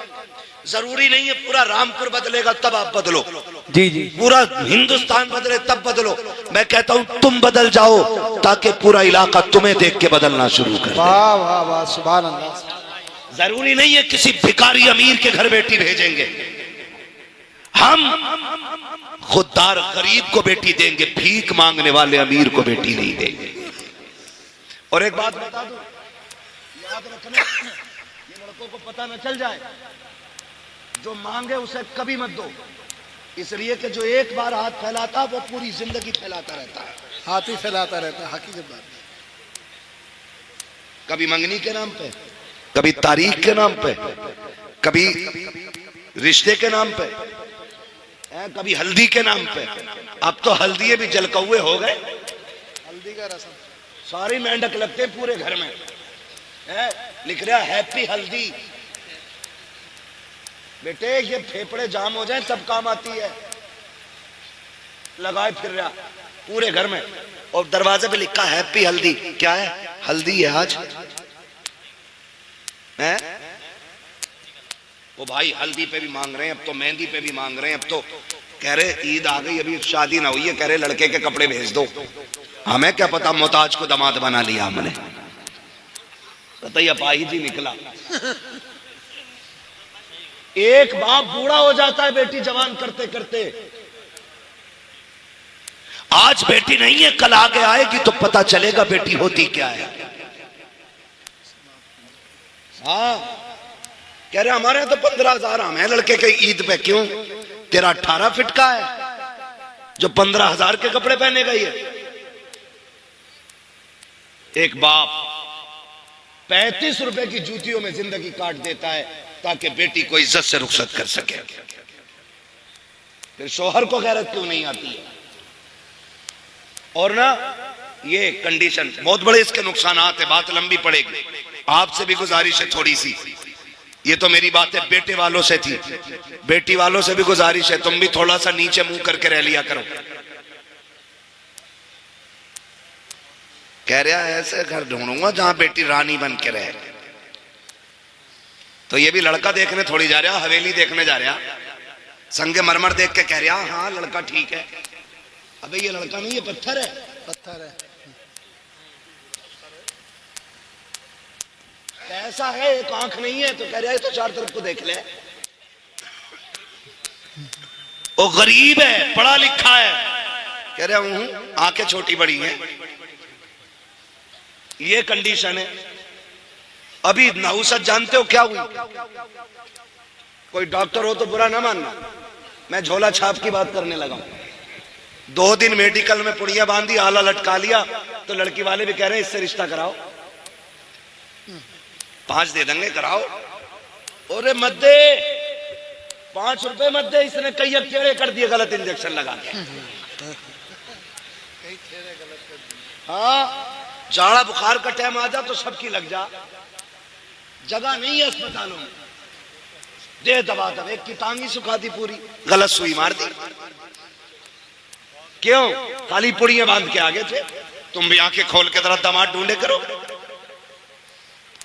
जरूरी नहीं है पूरा रामपुर बदलेगा तब आप बदलो, जी जी, पूरा हिंदुस्तान बदले तब बदलो। मैं कहता हूं तुम बदल जाओ ताकि पूरा इलाका तुम्हें देख के बदलना शुरू कर दे। वाह वाह वाह, सुभान अल्लाह। जरूरी नहीं है किसी भिखारी अमीर के घर बेटी भेजेंगे, हम खुददार गरीब को बेटी देंगे, भीख मांगने वाले अमीर को बेटी नहीं देंगे। और एक बात बता दूं, याद रखना, ये लड़कों को पता न चल जाए, जो मांगे उसे कभी मत दो, इसलिए कि जो एक बार हाथ फैलाता वो पूरी जिंदगी फैलाता रहता है। हाथ ही फैलाता रहता है, हकीकत बात। कभी मंगनी के नाम पे, कभी तारीख के नाम पे, कभी रिश्ते के नाम पे, कभी हल्दी के नाम पे। अब तो हल्दी भी जलकौए हो गए। हल्दी का रस्म, सारी मेंढक लगते पूरे घर में, लिख रहा हैप्पी हल्दी। बेटे ये फेफड़े जाम हो जाए तब काम आती है, लगाए फिर रहा पूरे घर में, और दरवाजे पे लिखा हैप्पी हल्दी। क्या है? हल्दी है आज है। वो भाई हल्दी पे भी मांग रहे हैं, अब तो मेहंदी पे भी मांग रहे हैं, अब तो कह रहे ईद आ गई, अभी शादी ना हुई है, कह रहे लड़के के कपड़े भेज दो। हमें क्या पता मोहताज को दामाद बना लिया हमने। बताइए अपाही जी निकला। एक बाप बूढ़ा हो जाता है बेटी जवान करते करते। आज बेटी नहीं है, कल आगे आएगी तो पता चलेगा बेटी होती क्या है। हाँ, कह रहे हमारे यहाँ तो 15,000 हम है लड़के के ईद पे। क्यों? तेरा 18 फिट का है जो 15,000 के कपड़े पहने गई है। एक बाप 35 रुपए की जूतियों में जिंदगी काट देता है ताकि बेटी को इज्जत से रुखसत कर सके। फिर शोहर को गैरत क्यों नहीं आती है? और ना ये कंडीशन बहुत बड़े इसके नुकसानात है, बात लंबी पड़ेगी। आपसे भी गुजारिश है थोड़ी सी, ये तो मेरी बात है बेटे वालों से थी, बेटी वालों से भी गुजारिश है तुम भी थोड़ा सा नीचे मुंह करके रह लिया करो। कह रहा है ऐसे घर ढूंढूंगा जहां बेटी रानी बन के रहे। तो ये भी लड़का देखने थोड़ी जा रहा, हवेली देखने जा रहा, संगे मरमर देख के कह रहा हाँ लड़का ठीक है। अबे ये लड़का नहीं, ये पत्थर है, पत्थर है। ऐसा है एक आंख नहीं है, तो कह रहा है तो चार तरफ को देख ले। वो गरीब है, पढ़ा लिखा है, कह रहा हूं आंखें छोटी बड़ी हैं। ये कंडीशन है। अभी नहुसत जानते हो क्या हुई? कोई डॉक्टर हो तो बुरा ना मानना, मैं झोला छाप की बात करने लगा। 2 दिन मेडिकल में पुड़िया बांधी, आला लटका लिया, तो लड़की वाले भी कह रहे हैं इससे रिश्ता कराओ, 5 दे देंगे, कराओ। अरे मत दे, 5 रुपए मत दे, इसने कई टेढ़े कर दिए गलत इंजेक्शन लगा के। हाँ, जाड़ा बुखार का टाइम आ जा तो सबकी लग जा, जगह नहीं है अस्पतालों में। दे दबा दब, एक की टांगी सुखा दी पूरी, गलत सुई मार दी। क्यों? खाली पुड़ियां बांध के आगे थे। तुम भी आंखें खोल के तरह दामाद ढूंढे करो।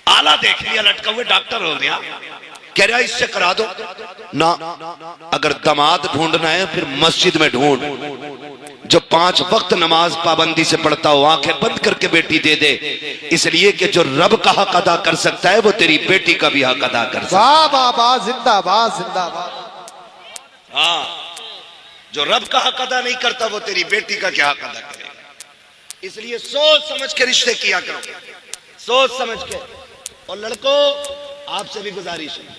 आला देख लिया लटका हुए, डॉक्टर हो गया, कह रहा इससे करा दो ना। अगर दामाद ढूंढना है फिर मस्जिद में ढूंढ, जो 5 वक्त नमाज पाबंदी से पढ़ता हो, आंखें बंद करके बेटी दे दे, इसलिए कि जो रब का हक अदा कर सकता है वो तेरी बेटी का भी हक अदा कर सकता है। वाह वाह वाह, जिंदाबाद जिंदाबाद। हाँ, जो रब का हक अदा नहीं करता वो तेरी बेटी का क्या हक अदा करेगा। इसलिए सोच समझ के रिश्ते किया करो, सोच समझ के। और लड़कों आपसे भी गुजारिश है,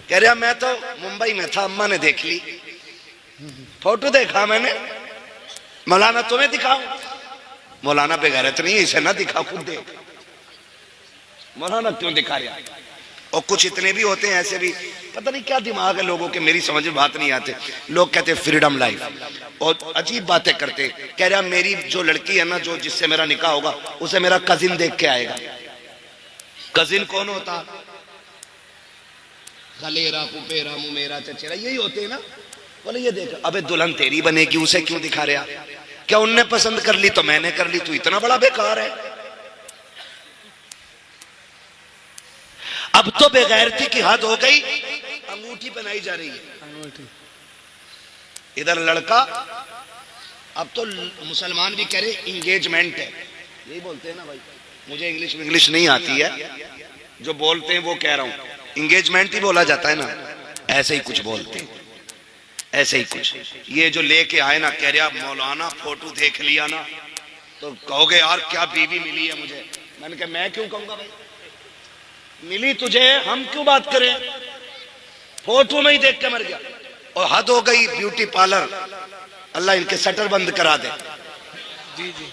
कह रहा मैं तो मुंबई में था, अम्मा ने देख ली, फोटो देखा मैंने, मौलाना तुम्हें दिखाऊं? मौलाना बेगैरत नहीं है, इसे ना दिखा, खुद देख। मौलाना क्यों दिखा रहा? और कुछ इतने भी होते हैं ऐसे भी, पता नहीं क्या दिमाग है लोगों के, मेरी समझ में बात नहीं आते। लोग कहते फ्रीडम लाइफ, और अजीब बातें करते। कह रहा मेरी जो लड़की है ना, जो जिससे मेरा निकाह होगा, उसे मेरा कजिन देख के आएगा। कजिन कौन होता? खलेरा, पुपेरा, मुमेरा, चचेरा, यही होते हैं ना। बोले ये देख, अबे दुल्हन तेरी बनेगी, उसे क्यों दिखा रहा? क्या उनने पसंद कर ली तो मैंने कर ली, तू इतना बड़ा बेकार है। अब तो बेगैरती की हद हो गई, अंगूठी पहनाई जा रही है। इधर लड़का, अब तो मुसलमान भी कह रहे इंगेजमेंट है, यही बोलते हैं ना भाई, मुझे इंग्लिश नहीं आती है, जो बोलते हैं वो कह रहा हूं, इंगेजमेंट ही बोला जाता है ना, ऐसे ही कुछ बोलते हैं, ऐसे ही कुछ। ये जो लेके आए ना, कह रहा मौलाना फोटो देख लिया ना तो कहोगे यार क्या बीवी मिली है मुझे। मैंने कहा मैं क्यों कहूंगा भाई, मिली तुझे, हम क्यों बात करें, फोटो में ही देख के मर गया। और हद हो गई, ब्यूटी पार्लर, अल्लाह इनके शटर बंद करा दे। जी जी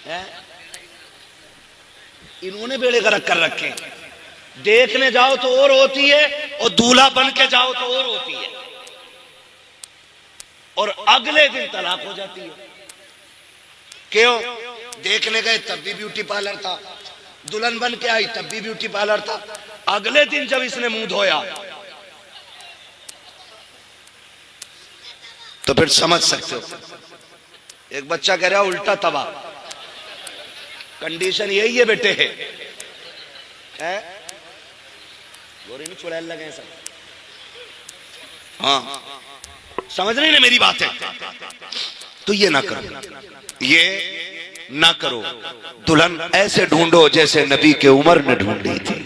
है? इन्होंने बेड़े गर्क कर रखे, देखने जाओ तो और होती है और दूल्हा बन के जाओ तो और होती है, और अगले दिन तलाक हो जाती है। क्यों? देखने गए तब भी ब्यूटी पार्लर था, दुल्हन बन के आई तब भी ब्यूटी पार्लर था, अगले दिन जब इसने मुंह धोया तो फिर समझ सकते हो। एक बच्चा कह रहा उल्टा तवा, कंडीशन यही है बेटे, है गोरी में चुड़ैल लगे सब। हाँ समझ रही ना मेरी बात है? तो ये ना करो, ये ना करो। दुल्हन ऐसे ढूंढो जैसे नबी के उमर ने ढूंढी थी।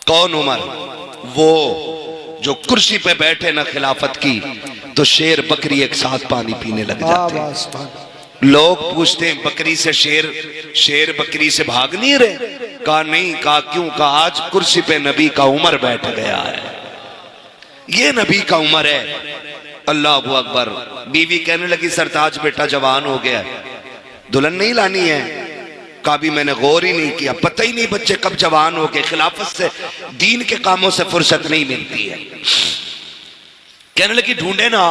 कौन उमर? वो जो कुर्सी पे बैठे ना खिलाफत की तो शेर बकरी एक साथ पानी पीने लग जाते हैं। लोग पूछते हैं बकरी से शेर बकरी से भाग नहीं रहे? कहा नहीं। कहा क्यों? कहा आज कुर्सी पे नबी का उमर बैठ गया है, ये नबी का उमर है। अल्लाह अकबर। बीवी कहने लगी सरताज बेटा जवान हो गया, दुल्हन नहीं लानी है। कहा भी मैंने गौर ही नहीं किया, पता ही नहीं बच्चे कब जवान हो गए, खिलाफत से दीन के कामों से फुर्सत नहीं मिलती है। कहने लगी ढूंढे ना,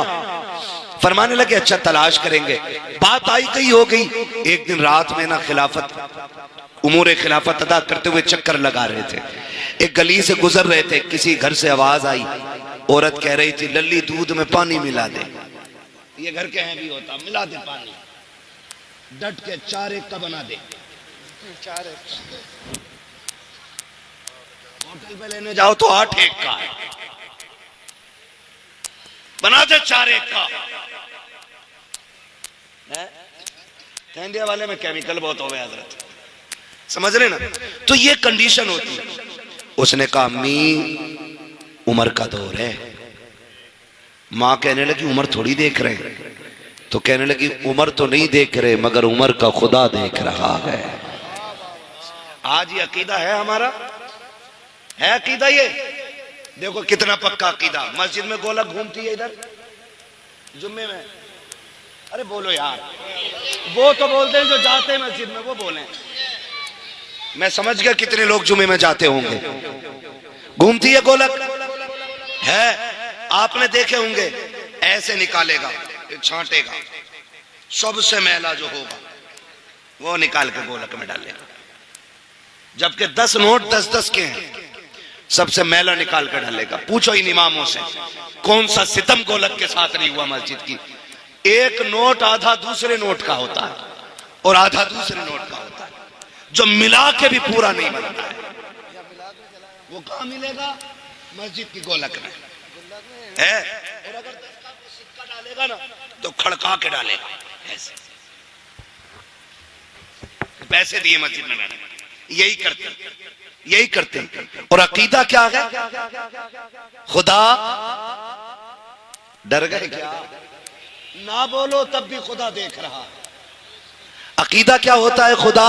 फरमाने लगे अच्छा तलाश करेंगे। बात आई गई हो गई। एक दिन रात में ना खिलाफत उमूर खिलाफत अदा करते हुए चक्कर लगा रहे थे, एक गली से गुजर रहे थे, किसी घर से आवाज आई, औरत कह रही थी लल्ली दूध में पानी मिला दे। ये घर के हैं भी होता, मिला दे पानी, डट के 4 एक का बना दे। 4 एक होटल पे लेने जाओ तो 8 एक का है, बना दे 4 एक का। इंडिया वाले में केमिकल बहुत हो गए हजरत, समझ रहे ना? तो ये कंडीशन होती है। उसने कहा अम्मी उम्र का दौर है। मां कहने लगी उम्र थोड़ी देख रहे हैं। तो कहने लगी उम्र तो नहीं देख रहे मगर उम्र का खुदा देख रहा है। आज ये अकीदा है हमारा, है अकीदा ये? देखो कितना पक्का अकीदा। मस्जिद में गोलक घूमती है इधर जुम्मे में, अरे बोलो यार, वो तो बोलते हैं जो जाते हैं मस्जिद में, वो बोले। मैं समझ गया कितने लोग जुम्मे में जाते होंगे। घूमती है गोलक, है आपने देखे होंगे, ऐसे निकालेगा, छांटेगा, सबसे मैला जो होगा वो निकाल के गोलक में डालेगा। जबकि 10 नोट 10-10 के हैं, सबसे मैला निकाल कर डालेगा। पूछो इन इमामों से कौन सा सितम गोलक के साथ नहीं हुआ मस्जिद की। एक नोट आधा दूसरे नोट का होता है और आधा दूसरे नोट का होता है, जो मिला के भी पूरा नहीं बनता है। वो कहां मिलेगा? मस्जिद की गोलक में है। और अगर 10 का सिक्का डालेगा ना तो खड़का के डालेगा ऐसे। पैसे दिए मस्जिद में मैंने, यही करते। और अकीदा क्या है? खुदा डर गए क्या? ना बोलो तब भी खुदा देख रहा है। अकीदा क्या होता है? खुदा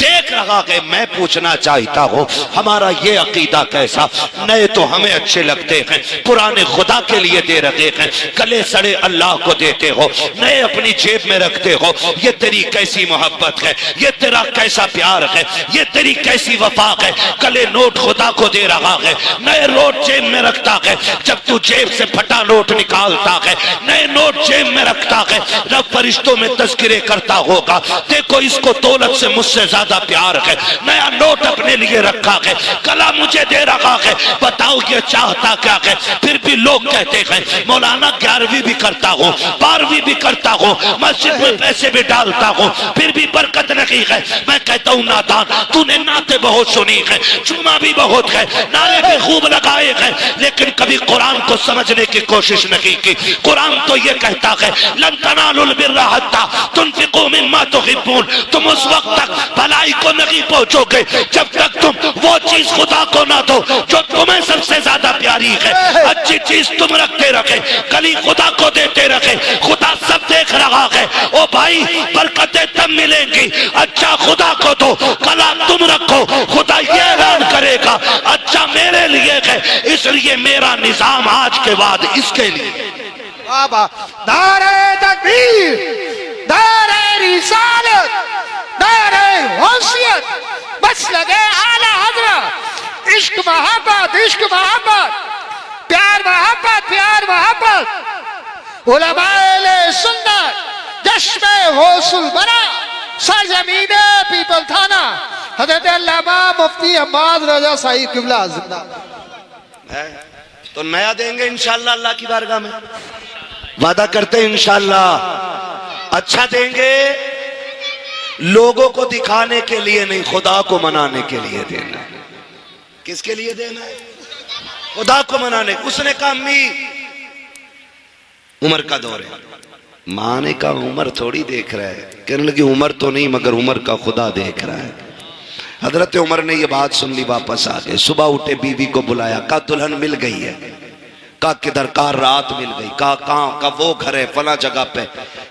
देख रहा है। मैं पूछना चाहता हूं हमारा ये अकीदा कैसा? नए तो हमें अच्छे लगते हैं, पुराने खुदा के लिए दे रखे हैं, गले सड़े अल्लाह को देते हो, नए अपनी जेब में रखते हो। ये तेरी कैसी मोहब्बत है, ये तेरा कैसा प्यार है, ये तेरी कैसी वफा है। गले नोट खुदा को दे रहा है, नए नोट जेब में रखता है। जब तू जेब से फटा नोट निकालता है, नए नोट जेब में रखता है, रब फरिश्तों में तज़किरे करता होगा, देखो इसको दौलत से मुझसे ज्यादा प्यार है, नया नोट अपने लिए रखा है, गला मुझे दे रखा है, बताओ ये चाहता क्या है। फिर भी लोग कहते हैं मौलाना 11वीं भी करता हूँ, 12वीं भी करता हूँ, मस्जिद में पैसे भी डालता हूँ, फिर भी बरकत नहीं है। मैं कहता हूँ नादान, तूने नाते बहुत सुनी है, चुमा भी बहुत है, नारे भी खूब लगाए हैं, लेकिन कभी कुरान को समझने की कोशिश नहीं की। कुरान तो ये कहता है लन तनालुल बिर्रा हत्ता तुनफिकू मिम्मा तुहिब्बून, तुम उस वक्त तक भलाई को नहीं पहुंचोगे जब तक तुम वो चीज खुदा को ना दो जो तुम्हें सबसे ज्यादा प्यारी है। अच्छी चीज तुम रखते रखे, कली खुदा को देते रखे, खुदा सब देख रहा है। ओ भाई बरकतें तब मिलेंगी, अच्छा खुदा को दो, कला तुम रखो, खुदा ये ऐलान करेगा अच्छा मेरे लिए है, इसलिए मेरा निजाम आज के बाद इसके लिए। बाबा नारे तकबीर, नारे रिसालत, नारे वसीयत, बस लगे आला हजरत, इश्क मोहब्बत, इश्क मोहब्बत, प्यार मोहब्बत, प्यार मोहब्बत, उलमाए सुन्नत, जश्न गौसुल बरा, सरजमीने पीपल थाना, हजरत अल्लामा मुफ्ती अहमद रजा साहिब किबला जिंदाबाद। तो नया देंगे इंशाअल्लाह अल्लाह की बारगाह में, वादा करते हैं इंशाअल्लाह। अच्छा देंगे, लोगों को दिखाने के लिए नहीं, खुदा को मनाने के लिए देना है। किसके लिए देना है? खुदा को मनाने। उसने कहा अम्मी उम्र का दौर है। माँ ने कहा उम्र थोड़ी देख रहा है। कहने लगी उम्र तो नहीं मगर उम्र का खुदा देख रहा है। हजरत उमर ने ये बात सुन ली, वापस आ गए। सुबह उठे, बीवी को बुलाया, कहा दुल्हन मिल गई है। कहा किधर? कहा रात मिल गई। कहा कहाँ? कहा वो घर है फला जगह पे।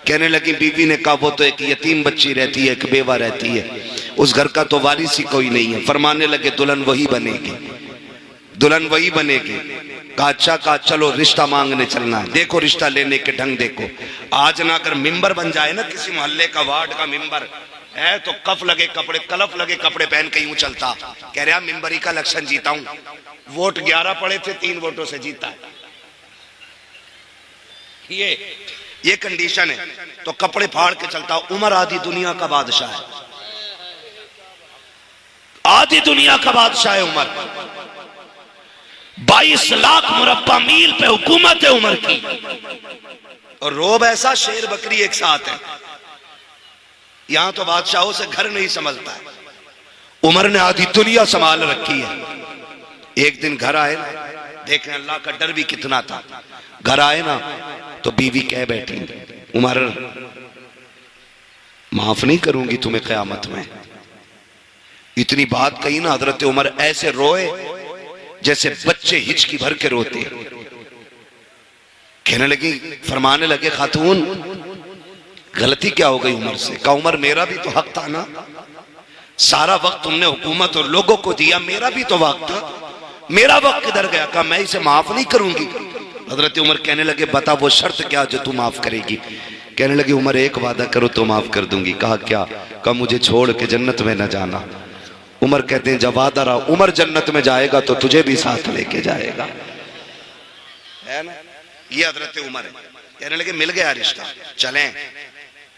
कहने लगी बीवी ने कहा वो तो एक यतीम बच्ची रहती है, एक बेवा रहती है, उस घर का तो वारिस ही कोई नहीं है। फरमाने लगे दुल्हन वही बनेगी, दुल्हन वही बनेगी। कहा अच्छा। कहा चलो रिश्ता मांगने चलना है। देखो रिश्ता लेने के ढंग देखो। आज ना अगर मिंबर बन जाए ना किसी मोहल्ले का, वार्ड का मिंबर है, तो कफ लगे कपड़े, कलफ लगे कपड़े पहन के यूं चलता। कह रहा मिंबरी का इलेक्शन जीता हूं, वोट 11 पड़े थे, 3 वोटों से जीता है। ये कंडीशन है, तो कपड़े फाड़ के चलता। उमर आधी दुनिया का बादशाह है, आधी दुनिया का बादशाह है उमर। 22 लाख मुरब्बा मील पे हुकूमत है उमर की, और रोब ऐसा शेर बकरी एक साथ है। यहां तो बादशाहों से घर नहीं समझता है। उमर ने आधी दुनिया संभाल रखी है। एक दिन घर आए, देखें अल्लाह का डर भी कितना था। घर आए ना तो बीवी कह बैठी उमर माफ नहीं करूंगी तुम्हें क़यामत में। इतनी बात कही ना, हजरत उमर ऐसे रोए जैसे बच्चे हिचकी भर के रोते। कहने लगी, फरमाने लगे खातून गलती क्या हो गई उमर से? कहा उमर मेरा भी तो हक था ना, सारा वक्त तुमने हुकूमत और लोगों को दिया, मेरा भी तो वक्त था, मेरा वक्त किधर गया? कहा मैं इसे माफ नहीं करूंगी। हजरत उमर कहने लगे बता वो शर्त क्या जो तू माफ करेगी? कहने लगी उमर एक वादा करो तो माफ कर दूंगी। कहा क्या? कहा मुझे छोड़ के जन्नत में न जाना। उमर कहते हैं जब वादा रहा, उमर जन्नत में जाएगा तो तुझे भी साथ लेके जाएगा, है ना? ये हजरत उमर है। कहने लगे मिल गया रिश्ता, चलें।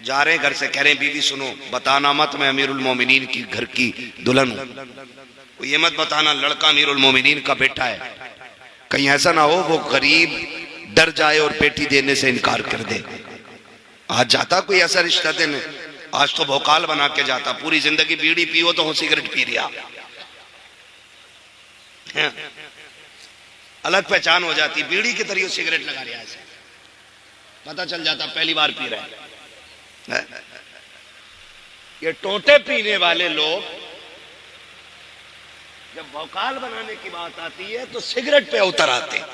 जा रहे हैं घर से, कह रहे हैं बीवी सुनो बताना मत मैं अमीरुल मोमिनीन की घर की दुल्हन हूं, ये मत बताना लड़का अमीरुल मोमिनीन का बेटा है, कहीं ऐसा ना हो वो गरीब डर जाए और बेटी देने से इनकार कर दे। आज जाता कोई ऐसा रिश्ता देने, आज तो भोकाल बना के जाता, पूरी जिंदगी बीड़ी पियो तो हो सिगरेट पी रहा, अलग पहचान हो जाती, बीड़ी की तरह सिगरेट लगा रहा है, पता चल जाता पहली बार पी रहा है। ये टोटे पीने वाले लोग जब भौकाल बनाने की बात आती है तो सिगरेट पे उतर आते हैं।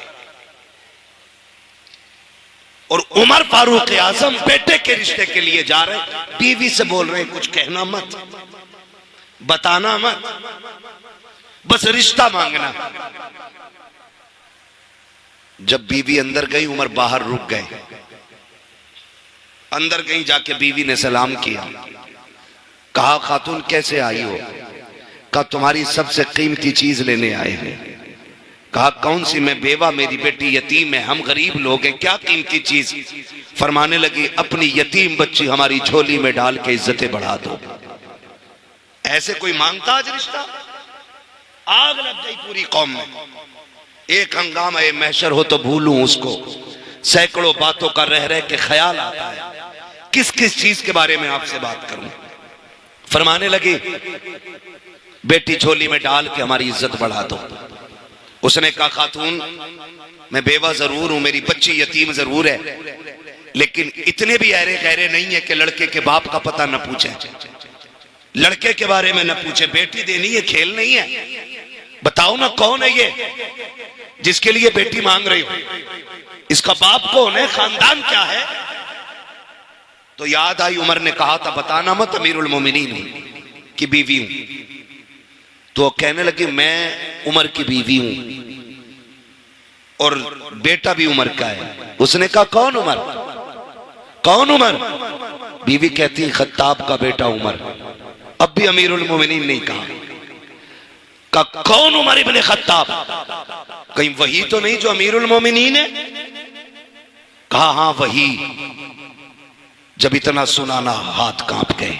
और उमर फारूक आजम बेटे के रिश्ते के लिए जा रहे, बीवी से बोल रहे हैं कुछ कहना मत, बताना मत, बस रिश्ता मांगना। जब बीवी अंदर गई उमर बाहर रुक गए। अंदर कहीं जाके बीवी ने सलाम किया, कहा खातून कैसे आई हो? कहा तुम्हारी सबसे कीमती चीज लेने आए हैं। कहा कौन सी? मैं बेवा, मेरी बेटी यतीम है, हम गरीब लोग हैं, क्या कीमती चीज? फरमाने लगी अपनी यतीम बच्ची हमारी झोली में डाल के इज्जतें बढ़ा दो। ऐसे कोई मांगता आज रिश्ता? आग लग गई पूरी कौम में। एक हंगामा महशर हो तो भूलूं उसको, सैकड़ों बातों का रह रह के ख्याल आता है, किस किस चीज के बारे में आपसे बात करूं। फरमाने लगी बेटी झोली में डाल के हमारी इज्जत बढ़ा दो। उसने कहा खातून मैं बेवा जरूर हूं, मेरी बच्ची यतीम जरूर है, लेकिन इतने भी ऐरे गहरे नहीं है कि लड़के के बाप का पता न पूछे, लड़के के बारे में न पूछे। बेटी देनी है, खेल नहीं है। बताओ ना कौन है ये जिसके लिए बेटी मांग रही हो? इसका बाप कौन है, खानदान क्या है? तो याद आई उमर ने कहा था बताना मत अमीरुल मोमिनीन की बीवी हूं। तो कहने लगी मैं उमर की बीवी हूं और बेटा भी उमर का है। उसने कहा कौन उमर, कौन उमर? बीवी कहती खत्ताब का बेटा उमर। अब भी अमीरुल मोमिनीन नहीं कहा, कौन उमर इब्ने खत्ताब? कहीं वही तो नहीं जो अमीरुल मोमिनीन है? कहा हां वही। जब इतना सुना ना हाथ कांप गए,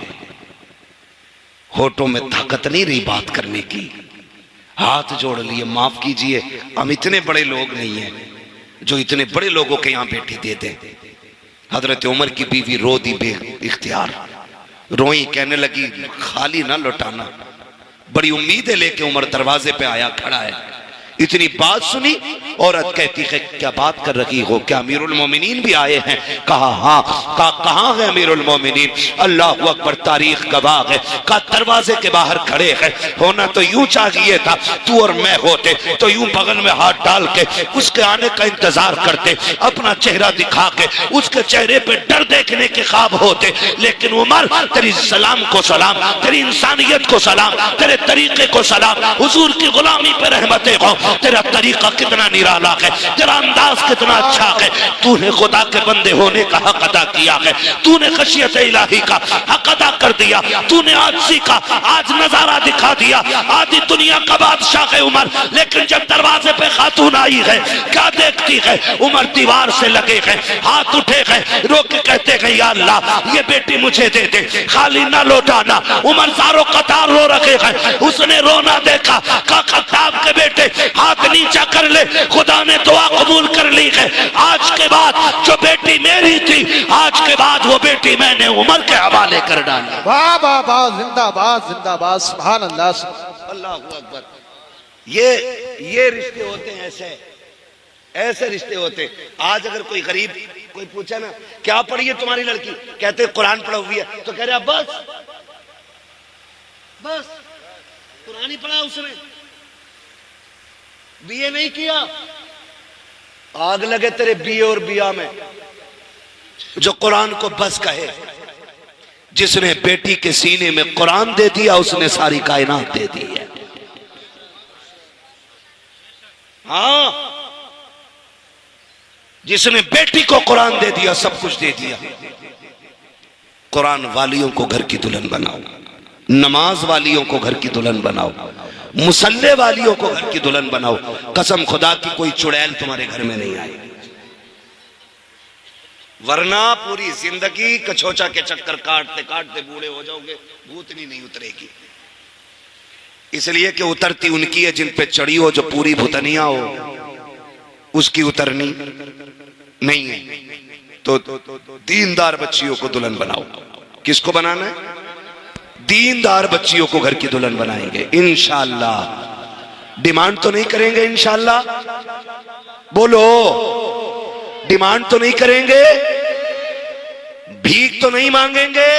होठों में ताकत नहीं रही बात करने की, हाथ जोड़ लिए माफ कीजिए हम इतने बड़े लोग नहीं हैं जो इतने बड़े लोगों के यहां बेटी दे दें। हजरत उमर की बीवी रो दी बे इख्तियार, रोई, कहने लगी खाली ना लौटाना। बड़ी उम्मीदें लेके उमर दरवाजे पे आया खड़ा है। इतनी बात सुनी, औरत कहती है क्या बात कर रही हो, क्या अमीरुल मोमिनीन भी आए हैं? कहा हाँ। कहा कहाँ है अमीरुल मोमिनीन? अल्लाह अकबर, तारीख गवाह है। कहा दरवाजे के बाहर खड़े हैं। होना तो यूं चाहिए था तू और मैं होते तो यूं बगल में हाथ डाल के उसके आने का इंतजार करते, अपना चेहरा दिखा के उसके चेहरे पे डर देखने के ख्वाब होते। लेकिन उमर तेरी सलाम को सलाम, तेरी इंसानियत को सलाम, तेरे तरीके को सलाम, हुजूर की गुलामी पे रहमतें हो। तेरा तरीका कितना निराला है, तेरा अंदाज कितना अच्छा है। तूने खुदा के बंदे होने का हक अदा किया है, तूने खशियत इलाही का हक अदा कर दिया, तूने आजिज़ी का आज नजारा दिखा दिया। आधी दुनिया का बादशाह है उमर, लेकिन जब दरवाजे पे खातून आई है क्या देखती है? उमर दीवार से लगे हैं, हाथ उठे हैं, रो के कहते हैं या अल्लाह ये बेटी मुझे दे दे, खाली ना लौटाना। उमर सारों कतार रो रखे हैं, उसने रोना देखा। का खत्ताब के बेटे हाथ नीचा कर ले, खुदा ने दुआ कबूल कर ली है। आज के बाद जो बेटी मेरी थी, आज के बाद वो बेटी मैंने उमर के हवाले कर डाली। वाह वाह वाह, जिंदाबाद जिंदाबाद, सुभान अल्लाह अल्लाह अकबर। ये रिश्ते होते हैं, ऐसे रिश्ते होते। आज अगर कोई गरीब कोई पूछे ना क्या पढ़ी है तुम्हारी लड़की, कहते कुरान पढ़ा हुई है, तो कह रहे बस कुरान ही पढ़ा उसने, बीए नहीं किया। आग लगे तेरे बीए और बिया में। जो कुरान को बस कहे, जिसने बेटी के सीने में कुरान दे दिया उसने सारी कायनात दे दी है। हाँ, जिसने बेटी को कुरान दे दिया सब कुछ दे दिया। कुरान वालियों को घर की दुल्हन बनाओ, नमाज वालियों को घर की दुल्हन बनाओ, मुसल्ले वालियों को घर की दुल्हन बनाओ। कसम खुदा की कोई चुड़ैल तुम्हारे घर में नहीं आएगी, वरना पूरी जिंदगी कछोचा के चक्कर काटते काटते बूढ़े हो जाओगे, भूतनी नहीं उतरेगी। इसलिए कि उतरती उनकी है जिन पे चढ़ी हो, जो पूरी भूतनिया हो उसकी उतरनी नहीं है। तो दीनदार बच्चियों को दुल्हन बनाओ। किसको बनाना है? दीनदार बच्चियों को घर की दुल्हन बनाएंगे इंशाअल्लाह। डिमांड तो नहीं करेंगे इंशाअल्लाह, बोलो डिमांड तो नहीं करेंगे, भीख तो नहीं मांगेंगे।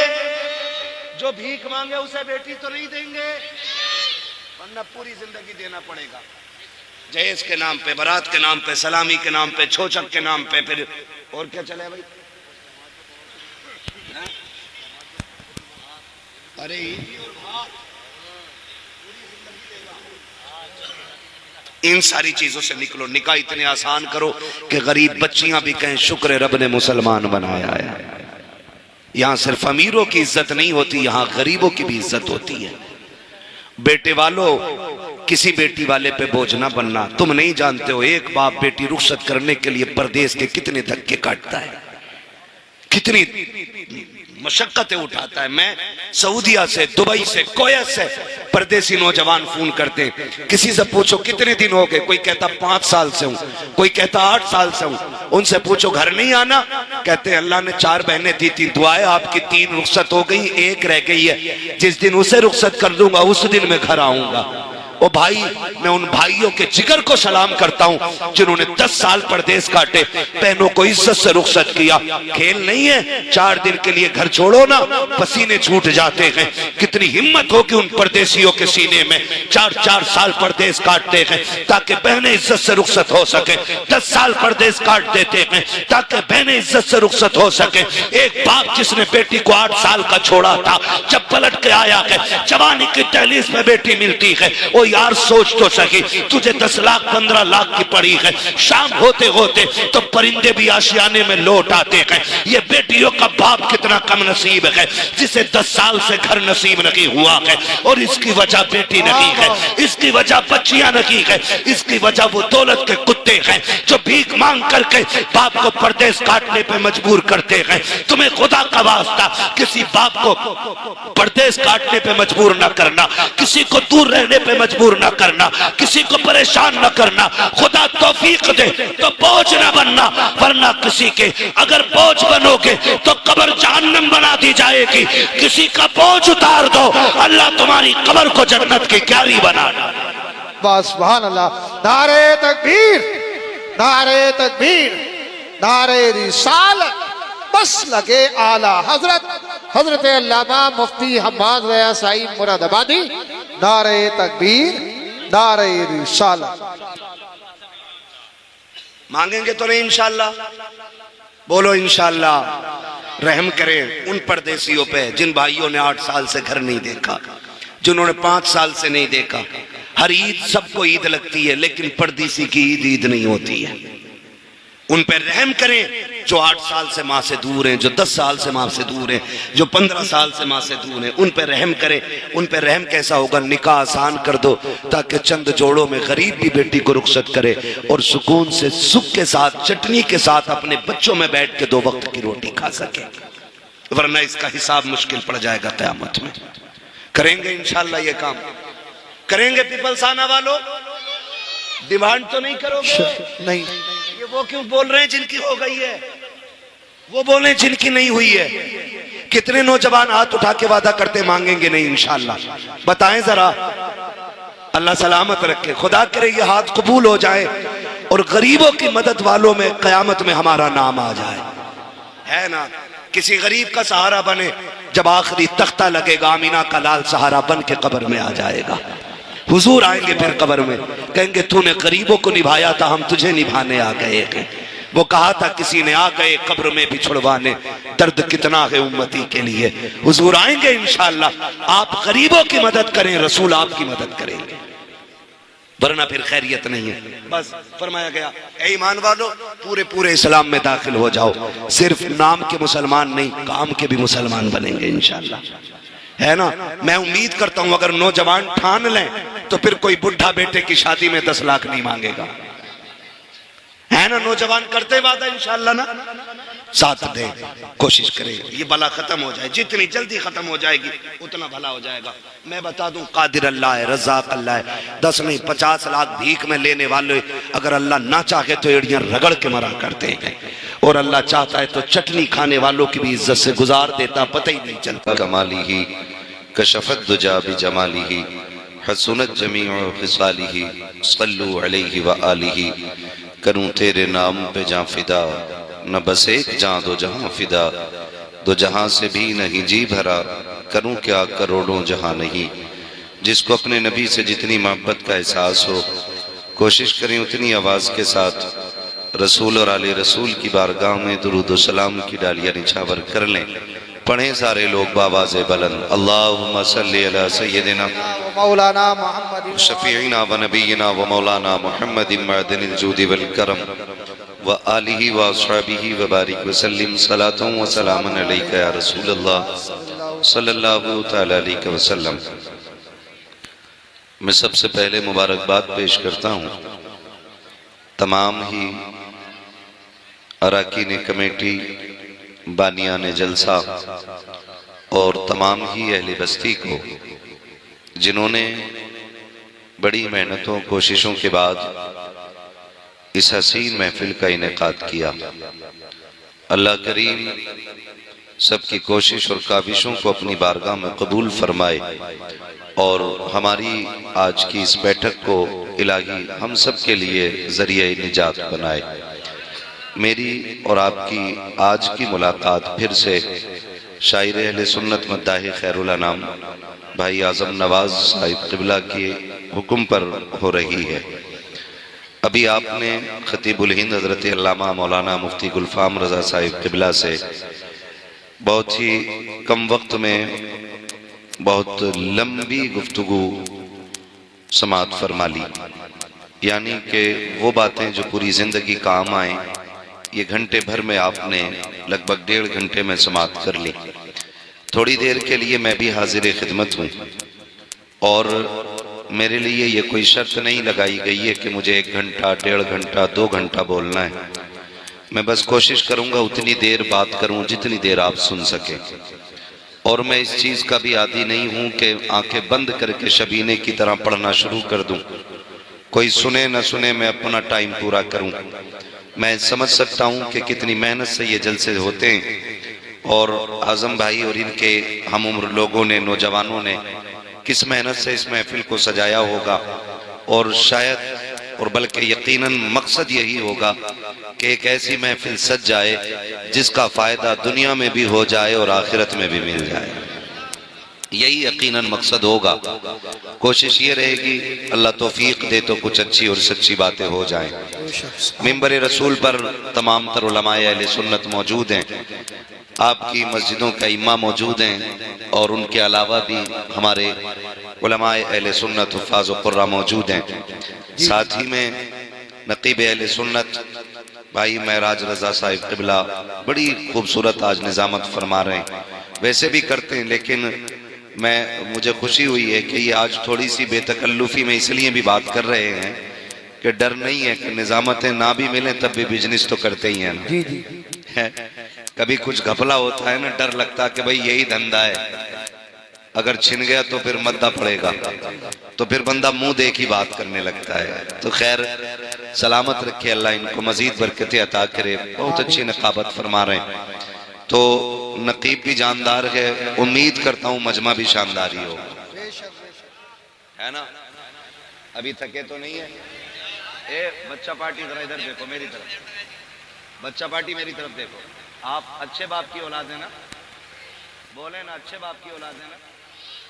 जो भीख मांगे उसे बेटी तो नहीं देंगे, वरना पूरी जिंदगी देना पड़ेगा। जहेज के नाम पे, बारात के नाम पे, सलामी के नाम पे, छोचक के नाम पे, फिर और क्या चले भाई? अरे इन सारी चीजों से निकलो। निकाह इतने आसान करो कि गरीब बच्चियां भी कहें शुक्र रब ने मुसलमान बनाया है। यहां सिर्फ अमीरों की इज्जत नहीं होती, यहां गरीबों की भी इज्जत होती है। बेटे वालों, किसी बेटी वाले पे बोझ ना बनना। तुम नहीं जानते हो एक बाप बेटी रुखसत करने के लिए परदेश के कितने धक्के काटता है, कितनी मशक्कतें उठाता है। मैं सऊदिया से, दुबई से, कोयत से परदेसी नौजवान फोन करते हैं, किसी से पूछो कितने दिन हो गए, कोई कहता 5 साल से हूं, कोई कहता 8 साल से हूं। उनसे पूछो घर नहीं आना, कहते हैं अल्लाह ने 4 बहनें दी थी, दुआएं आपकी 3 रुखसत हो गई, 1 रह गई है, जिस दिन उसे रुखसत कर दूंगा उस दिन मैं घर आऊंगा। ओ भाई, मैं उन भाइयों के जिगर को सलाम करता हूं जिन्होंने 10 साल परदेश काटे, बहनों को इज्जत से रुखसत किया। खेल नहीं है, 4 दिन के लिए घर छोड़ो ना, पसीने छूट जाते हैं। कितनी हिम्मत हो कि उन परदेशियों के सीने में 4-4 साल परदेश काटते हैं ताकि बहनें इज्जत से रुखसत हो सके। 10 साल परदेश काट देते हैं ताकि बहनें इज्जत से रुखसत हो सके। एक बाप जिसने बेटी को 8 साल का छोड़ा था, जब पलट के आया है, जवानी की दहलीज में बेटी मिलती है, ओ यार सोच तो सकी, तुझे 10 लाख 15 लाख की पड़ी है, शाम होते होते तो परिंदे भी आशियाने में लौट आते हैं। ये बेटियों का बाप कितना कम नसीब है जिसे 10 साल से घर नसीब नहीं हुआ है, और इसकी वजह बेटी नहीं है, इसकी वजह बच्चियां नहीं है, इसकी वजह वो दौलत के कुत्ते हैं जो भीख मांग करके बाप को परदेश काटने पे मजबूर करते हैं। तुम्हें खुदा का वास्ता किसी बाप को परदेश काटने पे मजबूर न करना, किसी को दूर रहने पे मजबूर न करना, किसी को परेशान न करना। खुदा तौफीक दे तो बोझ न बनना, वरना किसी के अगर बोझ बनोगे तो कब्र जहन्नम बना दी जाएगी। किसी का बोझ उतार दो, अल्लाह तुम्हारी कब्र को जन्नत की क्यारी बना दे। बस सुभान अल्लाह। नारे तकबीर, नारे तकबीर, नारे रिसालत, बस लगे आला हजरत अल्लामा मुफ्ती हम्माद रया साहिब मुरादाबादी। नारे तकबीर, नारे रिसालत। मांगेंगे तो नहीं इंशाल्लाह? बोलो इंशाल्लाह। रहम करें उन परदेसियों पे जिन भाइयों ने 8 साल से घर नहीं देखा, जिन्होंने 5 साल से नहीं देखा। हर ईद सबको ईद लगती है, लेकिन परदेसी की ईद ईद नहीं होती है। उन पर रहम करें जो 8 साल से माँ से दूर हैं, जो 10 साल से माँ से दूर हैं, जो 15 साल से माँ से दूर हैं। उन पर रहम करें। उन पर रहम कैसा होगा? निकाह आसान कर दो ताकि चंद जोड़ों में गरीब भी बेटी को रुखसत करे और सुकून से, सुख के साथ, चटनी के साथ अपने बच्चों में बैठ के 2 वक्त की रोटी खा सके, वरना इसका हिसाब मुश्किल पड़ जाएगा क़यामत में। करेंगे इंशाल्लाह ये काम? करेंगे पीपलसाना वालों? डिमांड तो नहीं करोगे? नहीं। ये वो क्यों बोल रहे हैं जिनकी हो गई है? वो बोले जिनकी नहीं हुई है। कितने नौजवान हाथ उठा के वादा करते मांगेंगे नहीं इंशाल्लाह? बताएं जरा। अल्लाह सलामत रखे, खुदा करे ये हाथ कबूल हो जाए और गरीबों की मदद वालों में कयामत में हमारा नाम आ जाए, है ना? किसी गरीब का सहारा बने, जब आखिरी तख्ता लगेगा आमीना का लाल सहारा बन के कब्र में आ जाएगा। हुजूर आएंगे फिर कब्र में, कहेंगे तूने गरीबों को निभाया था, हम तुझे निभाने आ गए हैं। वो कहा था किसी ने, आ गए कब्र में भी छुड़वाने, दर्द कितना है उम्मती के लिए। हुजूर आएंगे इंशाअल्लाह। आप गरीबों की मदद करें, रसूल आपकी मदद करेंगे, वरना फिर खैरियत नहीं है। बस फरमाया गया, ए ईमान वालों, पूरे पूरे इस्लाम में दाखिल हो जाओ। सिर्फ नाम के मुसलमान नहीं, काम के भी मुसलमान बनेंगे इंशाअल्लाह, है ना? मैं उम्मीद करता हूं अगर नौजवान ठान लें तो फिर कोई बुढ़ा बेटे की शादी में 10 लाख नहीं मांगेगा, है ना? नौजवान करते वादा इंशाअल्लाह ना, साथ दें, कोशिश करें ये बला खत्म हो जाए। जितनी जल्दी खत्म हो जाएगी उतना भला हो जाएगा। मैं बता दूं, कादिर अल्लाह है, रज़ाक अल्लाह है। 10 नहीं 50 लाख भीख में लेने वाले अगर अल्लाह ना चाहे तो एड़ियां रगड़ के मरा करते हैं, और अल्लाह चाहता है तो चटनी खाने वालों की भी इज्जत से गुजार देता, पता ही नहीं चलता। कमालिही कशफत दुजा बिजमालिही हसनत जमीउ खिसालिही सल्लु अलैहि व आलिही। करूं तेरे नाम पे जां फिदा, न बस एक जां दो जहां फिदा। दो जहां से भी नहीं जी भरा, करूं क्या करोड़ों जहां नहीं। जिसको अपने नबी से जितनी मोहब्बत का एहसास हो, कोशिश करें उतनी आवाज़ के साथ रसूल और आले रसूल की बारगाह में दुरूद व सलाम की डालियां निछावर कर लें। पढ़ें सारे लोग बावाज़े बुलंद, अल्लाहुम्मा सल्ली अला सय्यदिना मौलाना मोहम्मद शफीना व नबीना व मौलाना मुहम्मदिन मअदनिल जूदि वल करम व आलिही व अस्हाबिही व बारिक व सल्लिम सलातुन व सलामुन अलैका या रसूलल्लाह सल्लल्लाहु तआला अलैहि वसल्लम। मैं सबसे पहले मुबारकबाद पेश करता हूँ तमाम ही अरकान कमेटी, बानियान जलसा और तमाम ही अहले बस्ती को जिन्होंने बड़ी मेहनतों कोशिशों के बाद इस हसीन महफिल का इनेकाद किया। अल्लाह करीम सबकी कोशिश और काविशों को अपनी बारगाह में कबूल फरमाए और हमारी आज की इस बैठक को इलाही हम सब के लिए जरिए निजात बनाए। मेरी और आपकी आज की मुलाकात फिर से शायर अहले सुन्नत मद्दाही खैरुल अनाम भाई आज़म नवाज साहिब क़िबला के हुक्म पर हो रही है। अभी आपने खतीबुल हिंद हज़रत अल्लामा मौलाना मुफ्ती गुलफाम रज़ा साहिब क़िबला से बहुत ही कम वक्त में बहुत लंबी गुफ्तगू समात फरमा ली, यानी कि वो बातें जो पूरी ज़िंदगी काम आए ये घंटे भर में आपने लगभग 1.5 घंटे में समात कर ली। थोड़ी देर के लिए मैं भी हाजिर खिदमत हूँ और मेरे लिए ये कोई शर्त नहीं लगाई गई है कि मुझे 1 घंटा 1.5 घंटा 2 घंटा बोलना है। मैं बस कोशिश करूँगा उतनी देर बात करूँ जितनी देर आप सुन सकें। और मैं इस चीज़ का भी आदी नहीं हूँ कि आंखें बंद करके शबीने की तरह पढ़ना शुरू कर दूँ, कोई सुने न सुने मैं अपना टाइम पूरा करूँ। मैं समझ सकता हूँ कि कितनी मेहनत से ये जलसे होते हैं और आज़म भाई और इनके हम उम्र लोगों ने, नौजवानों ने किस मेहनत से इस महफिल को सजाया होगा। और शायद और बल्कि यकीनन मकसद यही होगा कि एक ऐसी महफिल सज जाए जिसका फ़ायदा दुनिया में भी हो जाए और आखिरत में भी मिल जाए। यही यकीनन मकसद होगा। कोशिश ये रहेगी अल्लाह तौफीक दे तो कुछ अच्छी और सच्ची बातें हो जाएं। मिंबर रसूल पर तमाम तर उलमाए अहले सुन्नत मौजूद हैं, आपकी मस्जिदों का इमाम मौजूद हैं और उनके अलावा भी हमारे उलमाए अहले सुन्नत हुफ़ाज़ व क़ुर्रा मौजूद हैं। साथ ही में नक़ीब अहले सुन्नत भाई महराज रज़ा साहिब क़िबला बड़ी खूबसूरत आज निज़ामत फरमा रहे हैं। वैसे भी करते हैं लेकिन मुझे खुशी हुई है कि ये आज थोड़ी सी बेतकल्लुफ़ी में इसलिए भी बात कर रहे हैं कि डर नहीं है कि निज़ामतें ना भी मिलें तब भी बिजनेस तो करते ही हैं ना। कभी कुछ घपला होता है ना, डर लगता है कि भाई यही धंधा है, अगर छिन गया तो फिर मद्दा पड़ेगा, तो फिर बंदा मुंह देख ही बात करने लगता है। तो खैर सलामत रखे अल्लाह, इनको मजीद बरकतें अता करे। बहुत अच्छी नकाबत फरमा रहे हैं। तो नकीब भी जानदार है, उम्मीद करता हूँ मजमा भी शानदार ही हो, है ना। अभी थके तो नहीं है? बच्चा पार्टी जरा इधर देखो, मेरी तरफ बच्चा पार्टी मेरी तरफ देखो। आप अच्छे बाप की औलाद है ना, बोले ना अच्छे बाप की औलाद है ना।